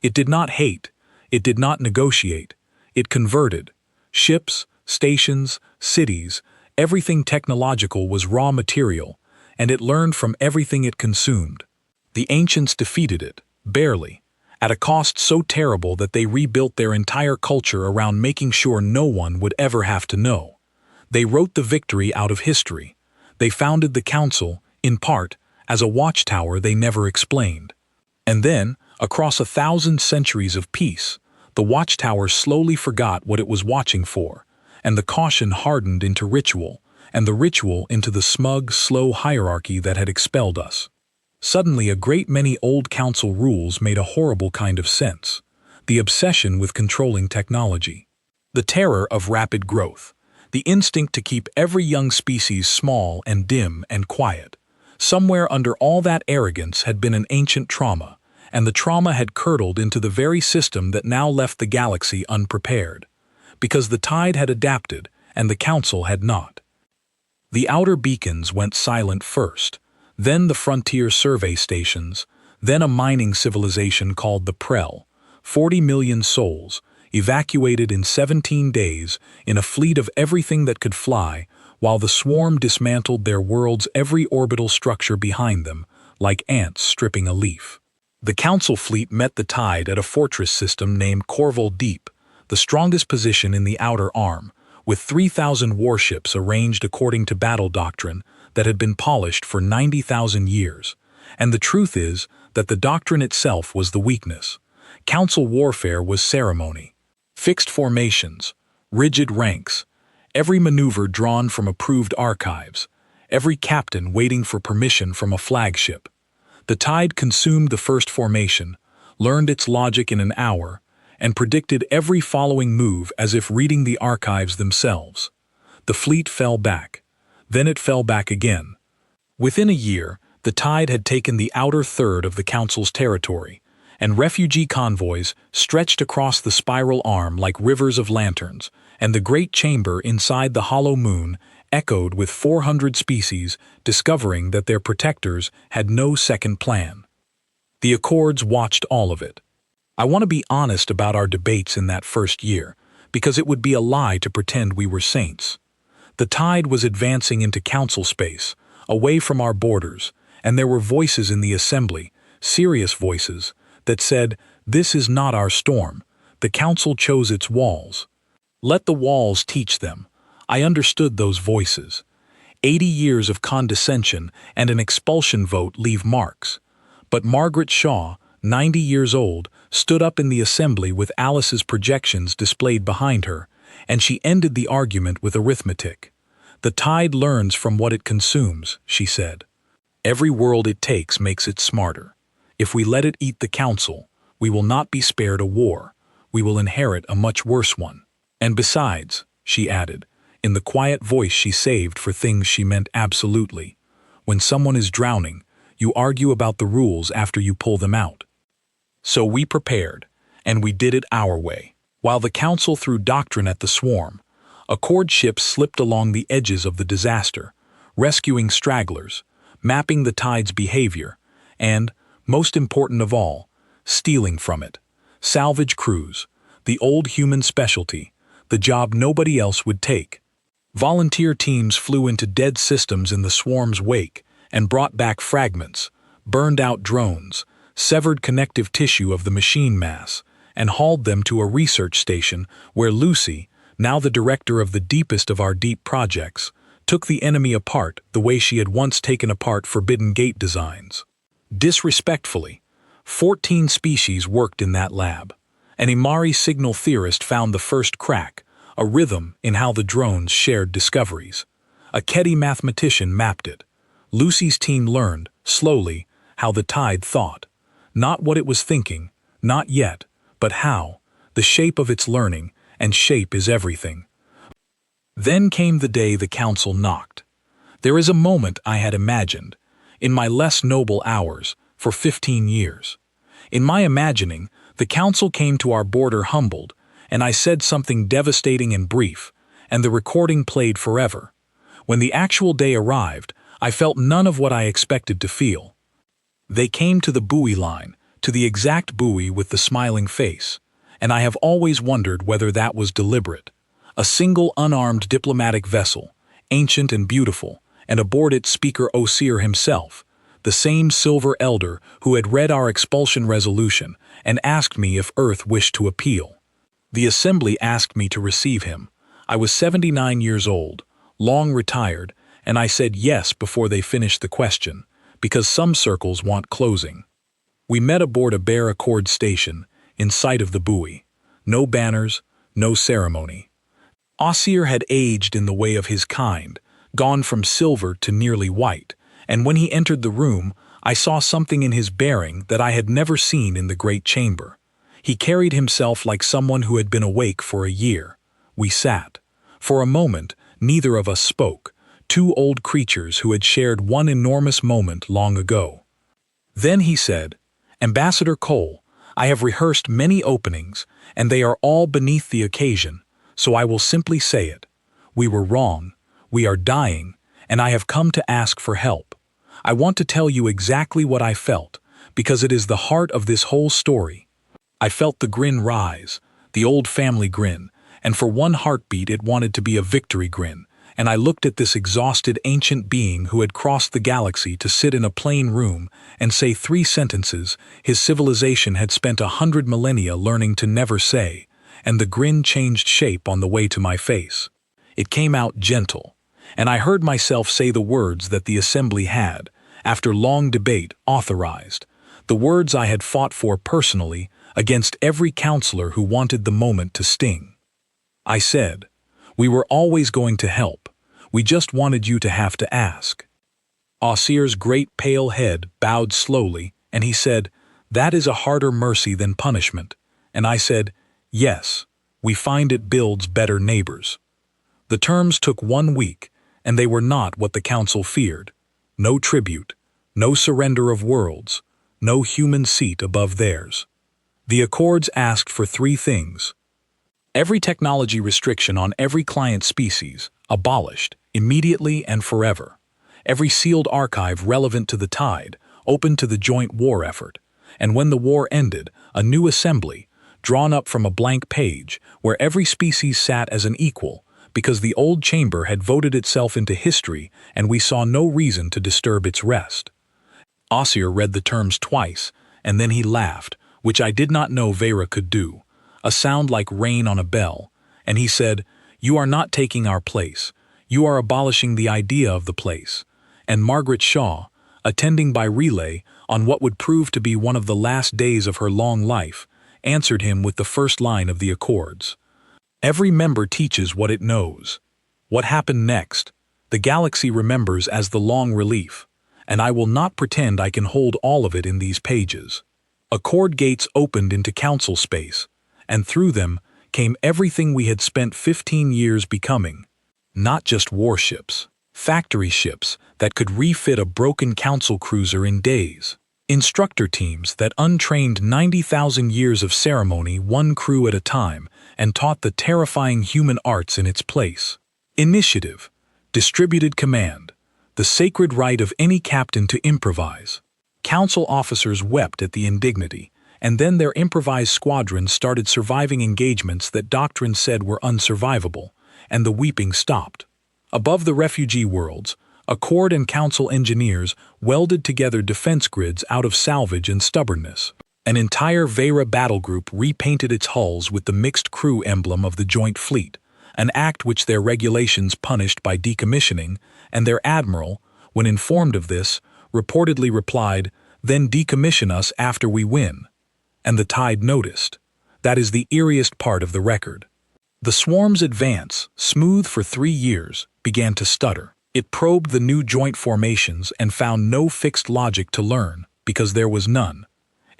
It did not hate, it did not negotiate, it converted. Ships, stations, cities, everything technological was raw material, and it learned from everything it consumed. The ancients defeated it, barely, at a cost so terrible that they rebuilt their entire culture around making sure no one would ever have to know. They wrote the victory out of history. They founded the Council, in part, as a watchtower they never explained. And then, across 1,000 centuries of peace, the watchtower slowly forgot what it was watching for, and the caution hardened into ritual, and the ritual into the smug, slow hierarchy that had expelled us. Suddenly a great many old council rules made a horrible kind of sense. The obsession with controlling technology. The terror of rapid growth. The instinct to keep every young species small and dim and quiet. Somewhere under all that arrogance had been an ancient trauma, and the trauma had curdled into the very system that now left the galaxy unprepared. Because the tide had adapted, and the council had not. The outer beacons went silent first, then the frontier survey stations, then a mining civilization called the Prel, 40 million souls, evacuated in 17 days in a fleet of everything that could fly, while the swarm dismantled their world's every orbital structure behind them, like ants stripping a leaf. The Council fleet met the tide at a fortress system named Corval Deep, the strongest position in the outer arm, with 3,000 warships arranged according to battle doctrine that had been polished for 90,000 years. And the truth is that the doctrine itself was the weakness. Council warfare was ceremony. Fixed formations, rigid ranks, every maneuver drawn from approved archives, every captain waiting for permission from a flagship. The tide consumed the first formation, learned its logic in an hour, and predicted every following move as if reading the archives themselves. The fleet fell back. Then it fell back again. Within a year, the tide had taken the outer third of the Council's territory, and refugee convoys stretched across the spiral arm like rivers of lanterns, and the great chamber inside the hollow moon echoed with 400 species discovering that their protectors had no second plan. The Accords watched all of it. I want to be honest about our debates in that first year, because it would be a lie to pretend we were saints. The tide was advancing into council space, away from our borders, and there were voices in the assembly, serious voices, that said, "This is not our storm. The council chose its walls. Let the walls teach them." I understood those voices. 80 years of condescension and an expulsion vote leave marks. But Margaret Shaw, 90 years old, stood up in the assembly with Alice's projections displayed behind her, and she ended the argument with arithmetic. "The tide learns from what it consumes," she said. "Every world it takes makes it smarter. If we let it eat the council, we will not be spared a war. We will inherit a much worse one. And besides," she added, in the quiet voice she saved for things she meant absolutely, "when someone is drowning, you argue about the rules after you pull them out." So we prepared, and we did it our way. While the council threw doctrine at the swarm, Accord ships slipped along the edges of the disaster, rescuing stragglers, mapping the tide's behavior, and, most important of all, stealing from it. Salvage crews, the old human specialty, the job nobody else would take. Volunteer teams flew into dead systems in the swarm's wake and brought back fragments, burned-out drones, severed connective tissue of the machine mass, and hauled them to a research station where Lucy, now the director of the deepest of our deep projects, took the enemy apart the way she had once taken apart Forbidden Gate designs. Disrespectfully, 14 species worked in that lab. An Imari signal theorist found the first crack, a rhythm in how the drones shared discoveries. A Kedi mathematician mapped it. Lucy's team learned, slowly, how the tide thought. Not what it was thinking, not yet, but how, the shape of its learning, and shape is everything. Then came the day the council knocked. There is a moment I had imagined, in my less noble hours, for 15 years. In my imagining, the council came to our border humbled, and I said something devastating and brief, and the recording played forever. When the actual day arrived, I felt none of what I expected to feel. They came to the buoy line, to the exact buoy with the smiling face, and I have always wondered whether that was deliberate. A single unarmed diplomatic vessel, ancient and beautiful, and aboard it Speaker Osir himself, the same silver elder who had read our expulsion resolution and asked me if Earth wished to appeal. The assembly asked me to receive him. I was 79 years old, long retired, and I said yes before they finished the question, because some circles want closing. We met aboard a bare Accord station, in sight of the buoy. No banners, no ceremony. Osir had aged in the way of his kind, gone from silver to nearly white, and when he entered the room, I saw something in his bearing that I had never seen in the great chamber. He carried himself like someone who had been awake for a year. We sat. For a moment, neither of us spoke, two old creatures who had shared one enormous moment long ago. Then he said, "Ambassador Cole, I have rehearsed many openings, and they are all beneath the occasion, so I will simply say it. We were wrong, we are dying, and I have come to ask for help. I want to tell you exactly what I felt, because it is the heart of this whole story." I felt the grin rise, the old family grin, and for one heartbeat it wanted to be a victory grin, and I looked at this exhausted ancient being who had crossed the galaxy to sit in a plain room and say 3 sentences his civilization had spent 100 millennia learning to never say, and the grin changed shape on the way to my face. It came out gentle, and I heard myself say the words that the assembly had, after long debate, authorized, the words I had fought for personally against every counselor who wanted the moment to sting. I said, "We were always going to help. We just wanted you to have to ask." Ossir's great pale head bowed slowly, and he said, "That is a harder mercy than punishment." And I said, "Yes, we find it builds better neighbors." The terms took 1 week, and they were not what the council feared. No tribute, no surrender of worlds, no human seat above theirs. The accords asked for 3 things. Every technology restriction on every client species, abolished, immediately and forever. Every sealed archive relevant to the Tide, open to the joint war effort. And when the war ended, a new assembly, drawn up from a blank page, where every species sat as an equal, because the old chamber had voted itself into history and we saw no reason to disturb its rest. Ossir read the terms twice, and then he laughed, which I did not know Vera could do, a sound like rain on a bell, and he said, "You are not taking our place. You are abolishing the idea of the place." And Margaret Shaw, attending by relay on what would prove to be one of the last days of her long life, answered him with the first line of the accords. Every member teaches what it knows. What happened next, the galaxy remembers as the long relief, and I will not pretend I can hold all of it in these pages. Accord gates opened into council space, and through them came everything we had spent 15 years becoming. Not just warships, factory ships that could refit a broken council cruiser in days. Instructor teams that untrained 90,000 years of ceremony 1 crew at a time and taught the terrifying human arts in its place. Initiative, distributed command, the sacred right of any captain to improvise. Council officers wept at the indignity, and then their improvised squadrons started surviving engagements that doctrine said were unsurvivable, and the weeping stopped. Above the refugee worlds, Accord and Council engineers welded together defense grids out of salvage and stubbornness. An entire Vera battle group repainted its hulls with the mixed crew emblem of the Joint Fleet, an act which their regulations punished by decommissioning, and their admiral, when informed of this, reportedly replied, "Then decommission us after we win." And the Tide noticed. That is the eeriest part of the record. The swarm's advance, smooth for 3 years, began to stutter. It probed the new joint formations and found no fixed logic to learn, because there was none.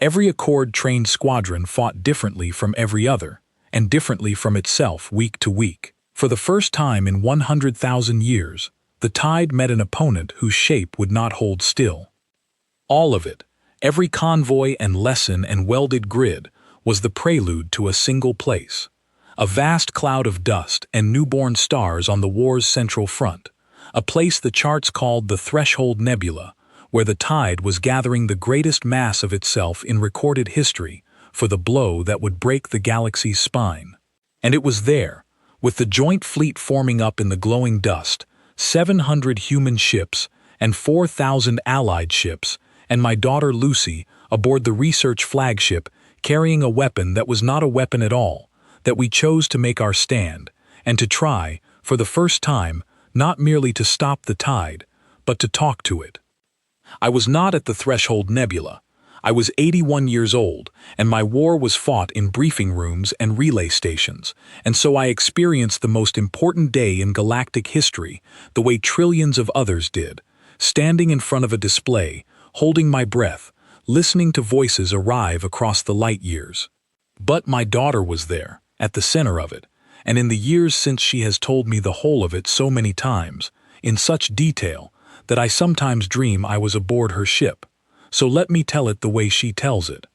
Every Accord-trained squadron fought differently from every other, and differently from itself week to week. For the first time in 100,000 years, the Tide met an opponent whose shape would not hold still. All of it, every convoy and lesson and welded grid, was the prelude to a single place. A vast cloud of dust and newborn stars on the war's central front, a place the charts called the Threshold Nebula, where the Tide was gathering the greatest mass of itself in recorded history for the blow that would break the galaxy's spine. And it was there, with the joint fleet forming up in the glowing dust, 700 human ships and 4,000 allied ships, and my daughter Lucy aboard the research flagship carrying a weapon that was not a weapon at all, that we chose to make our stand, and to try, for the first time, not merely to stop the Tide, but to talk to it. I was not at the Threshold Nebula. I was 81 years old, and my war was fought in briefing rooms and relay stations, and so I experienced the most important day in galactic history the way trillions of others did, standing in front of a display, holding my breath, listening to voices arrive across the light years. But my daughter was there, at the center of it, and in the years since she has told me the whole of it so many times, in such detail, that I sometimes dream I was aboard her ship. So let me tell it the way she tells it.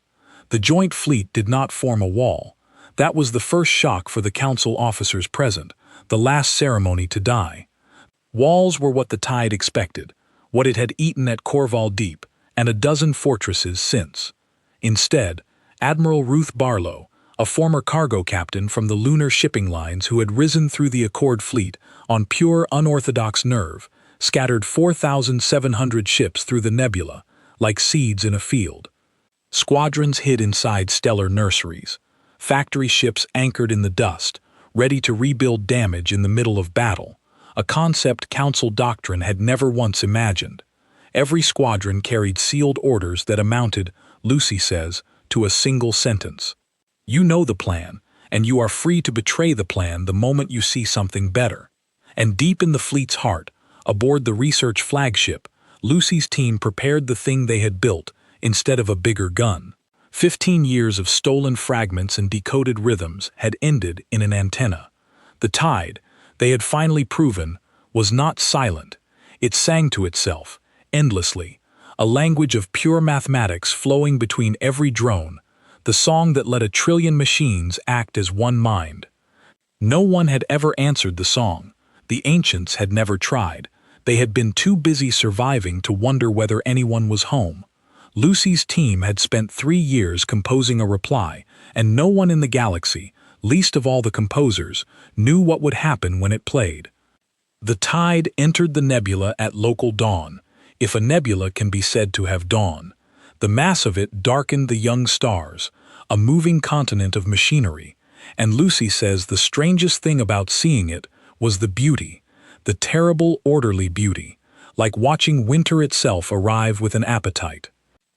The joint fleet did not form a wall. That was the first shock for the council officers present, the last ceremony to die. Walls were what the Tide expected, what it had eaten at Corval Deep, and a dozen fortresses since. Instead, Admiral Ruth Barlow, a former cargo captain from the lunar shipping lines who had risen through the Accord fleet on pure unorthodox nerve, scattered 4,700 ships through the nebula, like seeds in a field. Squadrons hid inside stellar nurseries, factory ships anchored in the dust, ready to rebuild damage in the middle of battle, a concept council doctrine had never once imagined. Every squadron carried sealed orders that amounted, Lucy says, to a single sentence. You know the plan, and you are free to betray the plan the moment you see something better. And deep in the fleet's heart, aboard the research flagship, Lucy's team prepared the thing they had built instead of a bigger gun. 15 years of stolen fragments and decoded rhythms had ended in an antenna. The tide, they had finally proven, was not silent. It sang to itself, endlessly, a language of pure mathematics flowing between every drone, the song that let a trillion machines act as one mind. No one had ever answered the song. The ancients had never tried. They had been too busy surviving to wonder whether anyone was home. Lucy's team had spent 3 years composing a reply, and no one in the galaxy, least of all the composers, knew what would happen when it played. The tide entered the nebula at local dawn, if a nebula can be said to have dawn. The mass of it darkened the young stars, a moving continent of machinery, and Lucy says the strangest thing about seeing it was the beauty, the terrible orderly beauty, like watching winter itself arrive with an appetite.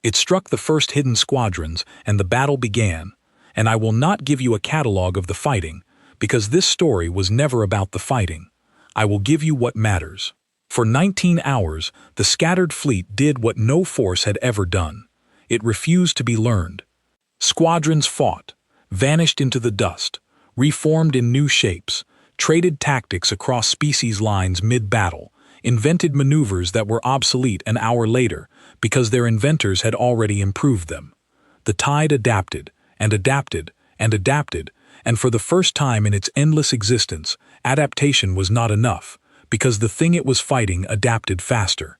It struck the first hidden squadrons, and the battle began, and I will not give you a catalogue of the fighting, because this story was never about the fighting. I will give you what matters. For 19 hours, the scattered fleet did what no force had ever done. It refused to be learned. Squadrons fought, vanished into the dust, reformed in new shapes, traded tactics across species lines mid-battle, invented maneuvers that were obsolete an hour later because their inventors had already improved them. The tide adapted, and adapted, and adapted, and for the first time in its endless existence, adaptation was not enough, because the thing it was fighting adapted faster.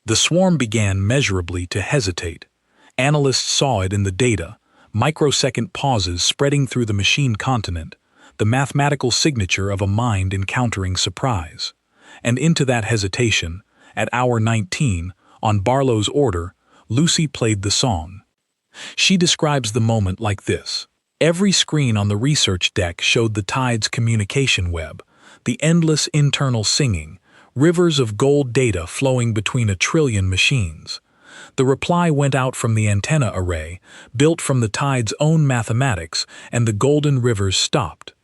The swarm began measurably to hesitate. Analysts saw it in the data, microsecond pauses spreading through the machine continent, the mathematical signature of a mind encountering surprise. And into that hesitation, at hour 19, on Barlow's order, Lucy played the song. She describes the moment like this. Every screen on the research deck showed the tide's communication web, the endless internal singing, rivers of gold data flowing between a trillion machines. The reply went out from the antenna array, built from the tide's own mathematics, and the golden rivers stopped.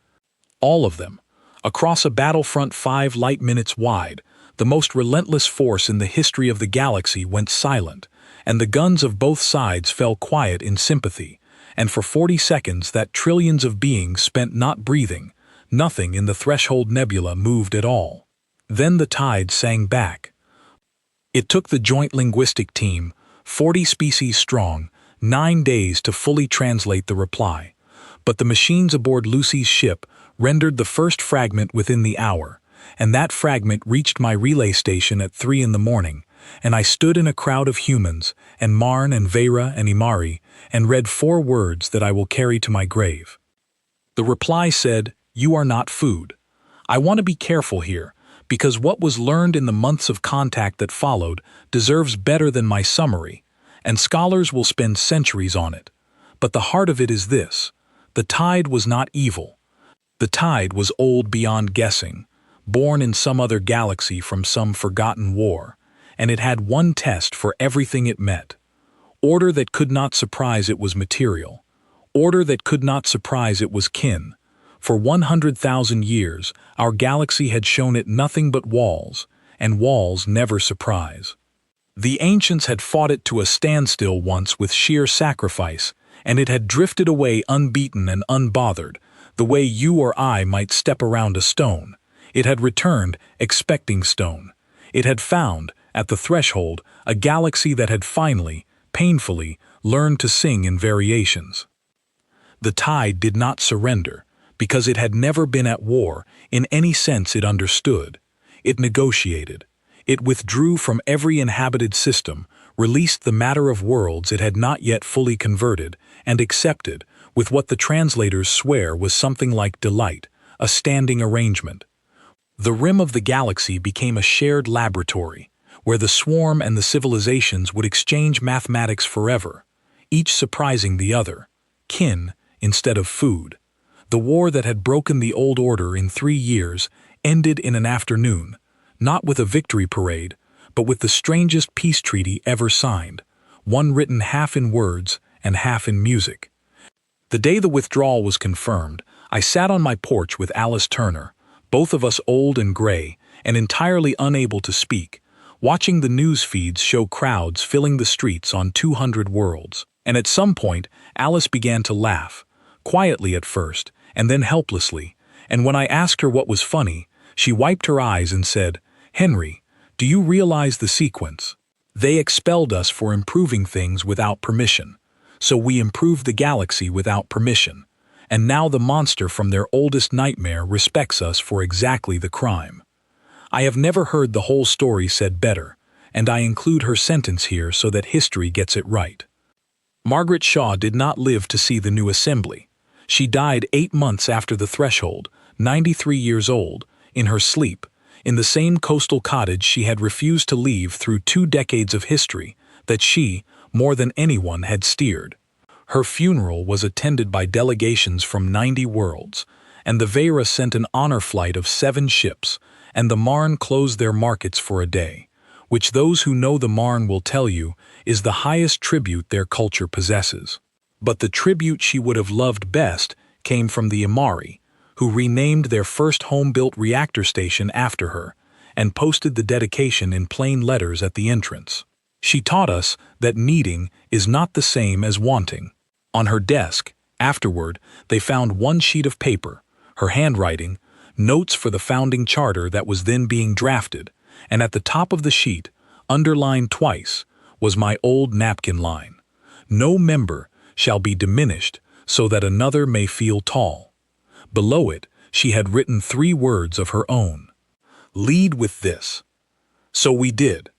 All of them. Across a battlefront 5 light minutes wide, the most relentless force in the history of the galaxy went silent, and the guns of both sides fell quiet in sympathy, and for 40 seconds that trillions of beings spent not breathing. Nothing in the Threshold Nebula moved at all. Then the tide sang back. It took the joint linguistic team, 40 species strong, 9 days to fully translate the reply. But the machines aboard Lucy's ship rendered the first fragment within the hour, and that fragment reached my relay station at 3 in the morning, and I stood in a crowd of humans, and Marn and Vera and Imari, and read 4 words that I will carry to my grave. The reply said, "You are not food." I want to be careful here, because what was learned in the months of contact that followed deserves better than my summary, and scholars will spend centuries on it. But the heart of it is this: the tide was not evil. The tide was old beyond guessing, born in some other galaxy from some forgotten war, and it had one test for everything it met. Order that could not surprise it was material. Order that could not surprise it was kin. For 100,000 years, our galaxy had shown it nothing but walls, and walls never surprise. The ancients had fought it to a standstill once with sheer sacrifice, and it had drifted away unbeaten and unbothered, the way you or I might step around a stone. It had returned, expecting stone. It had found, at the threshold, a galaxy that had finally, painfully, learned to sing in variations. The tide did not surrender, because it had never been at war in any sense it understood. It negotiated. It withdrew from every inhabited system, released the matter of worlds it had not yet fully converted, and accepted, with what the translators swear was something like delight, a standing arrangement. The rim of the galaxy became a shared laboratory, where the swarm and the civilizations would exchange mathematics forever, each surprising the other, kin instead of food. The war that had broken the old order in 3 years ended in an afternoon, not with a victory parade, but with the strangest peace treaty ever signed, one written half in words and half in music. The day the withdrawal was confirmed, I sat on my porch with Alice Turner, both of us old and gray, and entirely unable to speak, watching the news feeds show crowds filling the streets on 200 worlds. And at some point, Alice began to laugh, quietly at first, and then helplessly, and when I asked her what was funny, she wiped her eyes and said, "Henry, do you realize the sequence? They expelled us for improving things without permission, so we improved the galaxy without permission, and now the monster from their oldest nightmare respects us for exactly the crime." I have never heard the whole story said better, and I include her sentence here so that history gets it right. Margaret Shaw did not live to see the new assembly. She died 8 months after the threshold, 93 years old, in her sleep, in the same coastal cottage she had refused to leave through 2 decades of history that she, more than anyone, had steered. Her funeral was attended by delegations from 90 worlds, and the Vera sent an honor flight of 7 ships, and the Marne closed their markets for a day, which those who know the Marne will tell you is the highest tribute their culture possesses. But the tribute she would have loved best came from the Imari, who renamed their first home-built reactor station after her and posted the dedication in plain letters at the entrance. She taught us that needing is not the same as wanting. On her desk, afterward, they found 1 sheet of paper, her handwriting, notes for the founding charter that was then being drafted, and at the top of the sheet, underlined twice, was my old napkin line: "No member shall be diminished so that another may feel tall." Below it, she had written 3 words of her own: "Lead with this." So we did.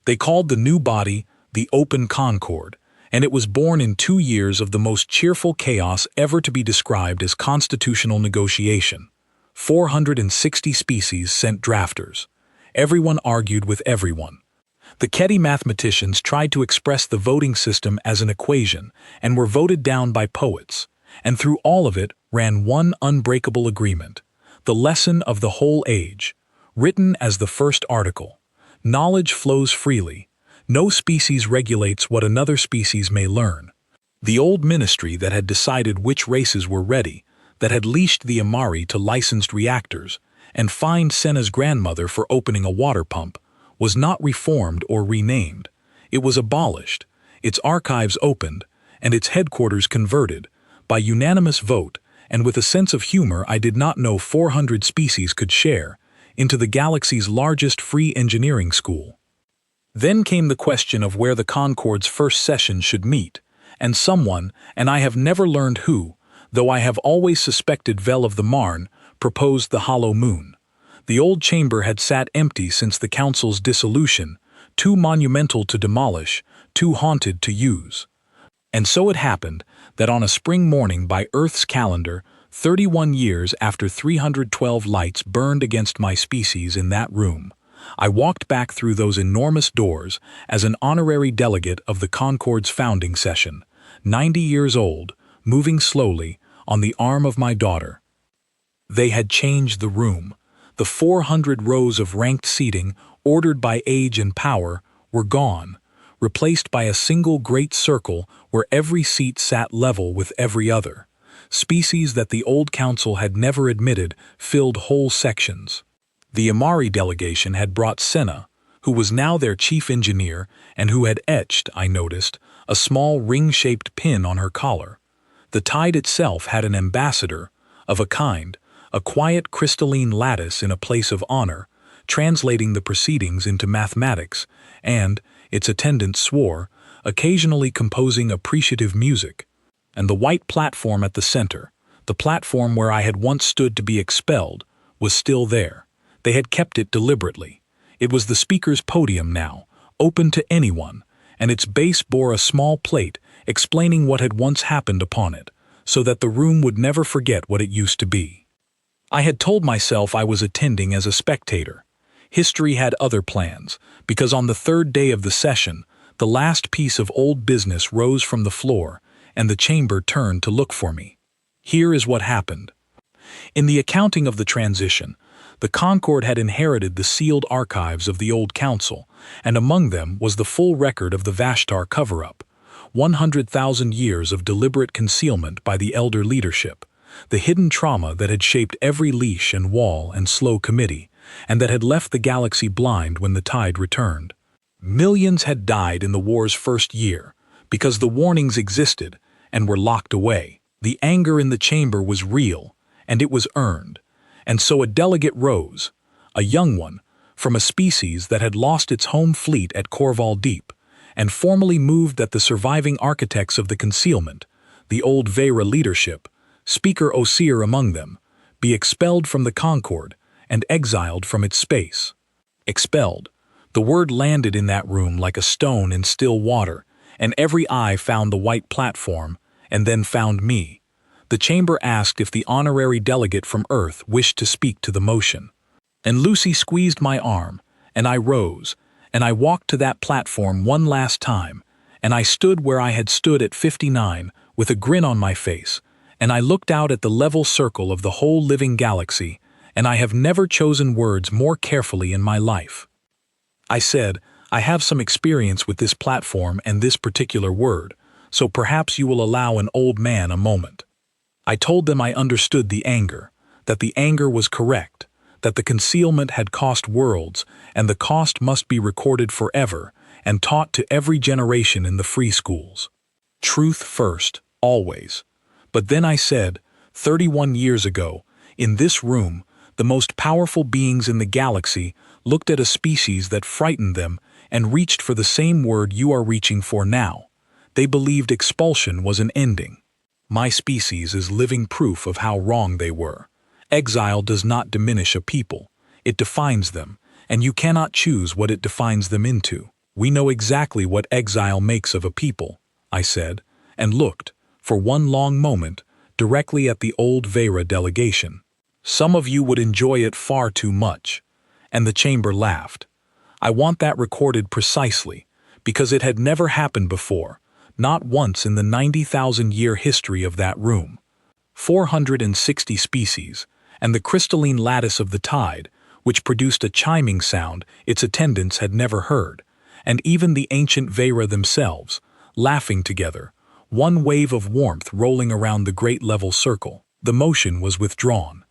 They called the new body the Open Concord, and it was born in 2 years of the most cheerful chaos ever to be described as constitutional negotiation. 460 species sent drafters. Everyone argued with everyone. The Ketty mathematicians tried to express the voting system as an equation and were voted down by poets, and through all of it ran one unbreakable agreement: the lesson of the whole age, written as the first article. Knowledge flows freely. No species regulates what another species may learn. The old ministry that had decided which races were ready, that had leashed the Imari to licensed reactors, and fined Senna's grandmother for opening a water pump, was not reformed or renamed. It was abolished, its archives opened, and its headquarters converted, by unanimous vote, and with a sense of humor I did not know 400 species could share, into the galaxy's largest free engineering school. Then came the question of where the Concord's first session should meet, and someone, and I have never learned who, though I have always suspected Vel of the Marne, proposed the Hollow Moon. The old chamber had sat empty since the Council's dissolution, too monumental to demolish, too haunted to use. And so it happened that on a spring morning by Earth's calendar, 31 years after 312 lights burned against my species in that room, I walked back through those enormous doors as an honorary delegate of the Concord's founding session, 90 years old, moving slowly, on the arm of my daughter. They had changed the room. The 400 rows of ranked seating, ordered by age and power, were gone, replaced by a single great circle where every seat sat level with every other. Species that the old council had never admitted filled whole sections. The Imari delegation had brought Senna, who was now their chief engineer and who had etched, I noticed, a small ring-shaped pin on her collar. The tide itself had an ambassador, of a kind, a quiet crystalline lattice in a place of honor, translating the proceedings into mathematics, and, its attendants swore, occasionally composing appreciative music. And the white platform at the center, the platform where I had once stood to be expelled, was still there. They had kept it deliberately. It was the speaker's podium now, open to anyone, and its base bore a small plate explaining what had once happened upon it, so that the room would never forget what it used to be. I had told myself I was attending as a spectator. History had other plans, because on the 3rd day of the session, the last piece of old business rose from the floor, and the chamber turned to look for me. Here is what happened. In the accounting of the transition, the Concord had inherited the sealed archives of the old council, and among them was the full record of the Vashtar cover-up, 100,000 years of deliberate concealment by the elder leadership, the hidden trauma that had shaped every leash and wall and slow committee, and that had left the galaxy blind when the tide returned. Millions had died in the war's first year, because the warnings existed and were locked away. The anger in the chamber was real, and it was earned. And so a delegate rose, a young one, from a species that had lost its home fleet at Corval Deep, and formally moved that the surviving architects of the concealment, the old Vera leadership, Speaker Osir among them, be expelled from the Concord and exiled from its space. Expelled. The word landed in that room like a stone in still water, and every eye found the white platform, and then found me. The chamber asked if the honorary delegate from Earth wished to speak to the motion. And Lucy squeezed my arm, and I rose, and I walked to that platform one last time, and I stood where I had stood at 59 with a grin on my face, and I looked out at the level circle of the whole living galaxy, and I have never chosen words more carefully in my life. I said, I have some experience with this platform and this particular word, so perhaps you will allow an old man a moment. I told them I understood the anger, that the anger was correct, that the concealment had cost worlds, and the cost must be recorded forever and taught to every generation in the free schools. Truth first, always. But then I said, 31 years ago, in this room, the most powerful beings in the galaxy looked at a species that frightened them and reached for the same word you are reaching for now. They believed expulsion was an ending. My species is living proof of how wrong they were. Exile does not diminish a people. It defines them, and you cannot choose what it defines them into. We know exactly what exile makes of a people, I said, and looked, for one long moment, directly at the old Vera delegation. Some of you would enjoy it far too much. And the chamber laughed. I want that recorded precisely, because it had never happened before, not once in the 90,000-year history of that room. 460 species, and the crystalline lattice of the tide, which produced a chiming sound its attendants had never heard, and even the ancient Vera themselves, laughing together, one wave of warmth rolling around the great level circle. The motion was withdrawn.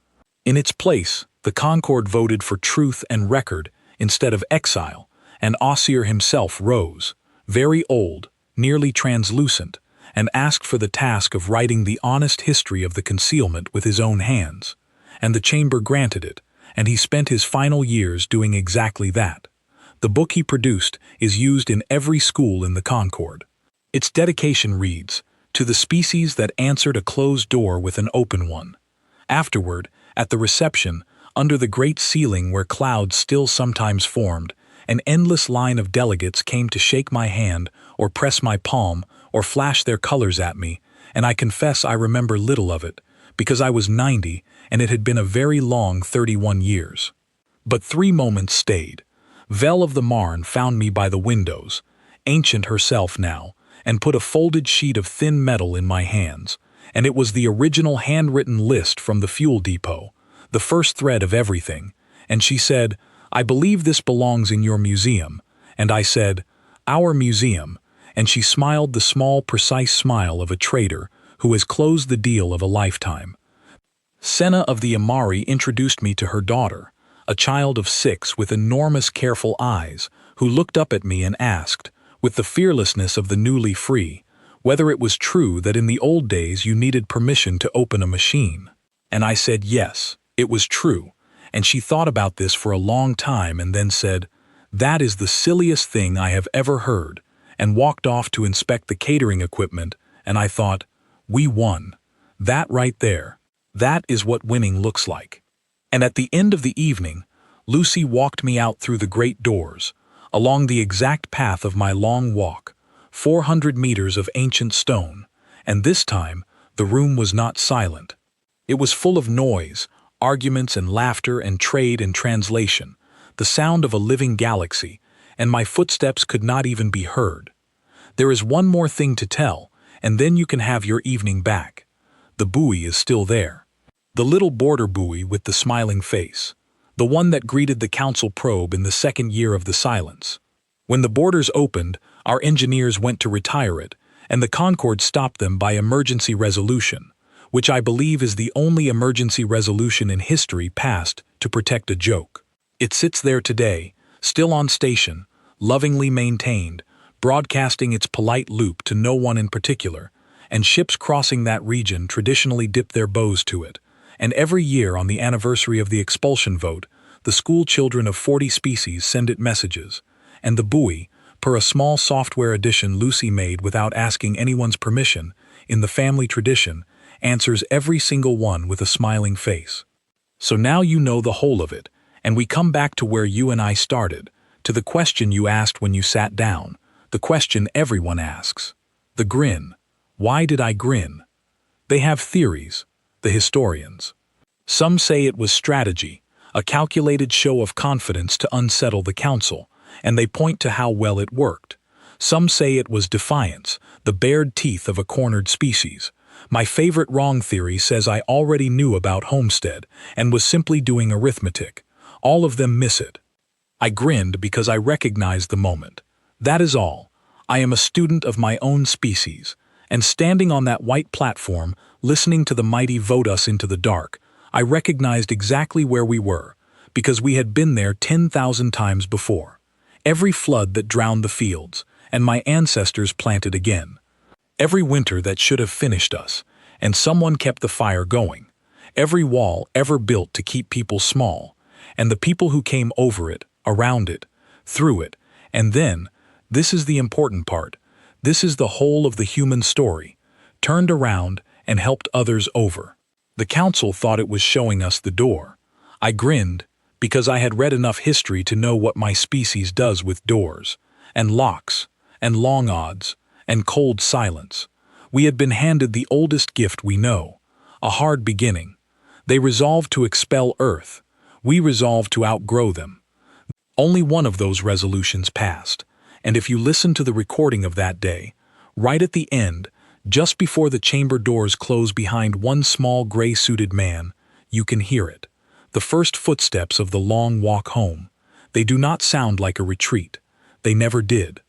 In its place, the Concord voted for truth and record instead of exile, and Osir himself rose, very old, nearly translucent, and asked for the task of writing the honest history of the concealment with his own hands. And the chamber granted it, and he spent his final years doing exactly that. The book he produced is used in every school in the Concord. Its dedication reads, "To the species that answered a closed door with an open one." Afterward, at the reception, under the great ceiling where clouds still sometimes formed, an endless line of delegates came to shake my hand or press my palm or flash their colors at me, and I confess I remember little of it, because I was 90 and it had been a very long 31 years. But 3 moments stayed. Vel of the Marne found me by the windows, ancient herself now, and put a folded sheet of thin metal in my hands, and it was the original handwritten list from the fuel depot, the first thread of everything, and she said, "I believe this belongs in your museum," and I said, "Our museum," and she smiled the small, precise smile of a trader who has closed the deal of a lifetime. Senna of the Amari introduced me to her daughter, a child of 6 with enormous careful eyes, who looked up at me and asked, with the fearlessness of the newly free, whether it was true that in the old days you needed permission to open a machine. And I said yes, it was true, and she thought about this for a long time and then said, "That is the silliest thing I have ever heard," and walked off to inspect the catering equipment, and I thought, we won. That right there. That is what winning looks like. And at the end of the evening, Lucy walked me out through the great doors, along the exact path of my long walk, 400 meters of ancient stone, and this time the room was not silent. It was full of noise, arguments and laughter and trade and translation, the sound of a living galaxy, and my footsteps could not even be heard. There is one more thing to tell, and then you can have your evening back. The buoy is still there. The little border buoy with the smiling face. The one that greeted the council probe in the second year of the silence. When the borders opened, our engineers went to retire it, and the Concord stopped them by emergency resolution, which I believe is the only emergency resolution in history passed to protect a joke. It sits there today, still on station, lovingly maintained, broadcasting its polite loop to no one in particular, and ships crossing that region traditionally dip their bows to it. And every year on the anniversary of the expulsion vote, the school children of 40 species send it messages, and the buoy, per a small software addition Lucy made without asking anyone's permission, in the family tradition, answers every single one with a smiling face. So now you know the whole of it, and we come back to where you and I started, to the question you asked when you sat down, the question everyone asks. The grin. Why did I grin? They have theories, the historians. Some say it was strategy, a calculated show of confidence to unsettle the council, and they point to how well it worked. Some say it was defiance, the bared teeth of a cornered species. My favorite wrong theory says I already knew about Homestead and was simply doing arithmetic. All of them miss it. I grinned because I recognized the moment. That is all. I am a student of my own species, and standing on that white platform, listening to the mighty vote us into the dark, I recognized exactly where we were, because we had been there 10,000 times before. Every flood that drowned the fields, and my ancestors planted again. Every winter that should have finished us, and someone kept the fire going. Every wall ever built to keep people small, and the people who came over it, around it, through it, and then, this is the important part, this is the whole of the human story, turned around and helped others over. The council thought it was showing us the door. I grinned, because I had read enough history to know what my species does with doors, and locks, and long odds, and cold silence. We had been handed the oldest gift we know, a hard beginning. They resolved to expel Earth. We resolved to outgrow them. Only one of those resolutions passed, and if you listen to the recording of that day, right at the end, just before the chamber doors close behind one small gray-suited man, you can hear it. The first footsteps of the long walk home. They do not sound like a retreat. They never did.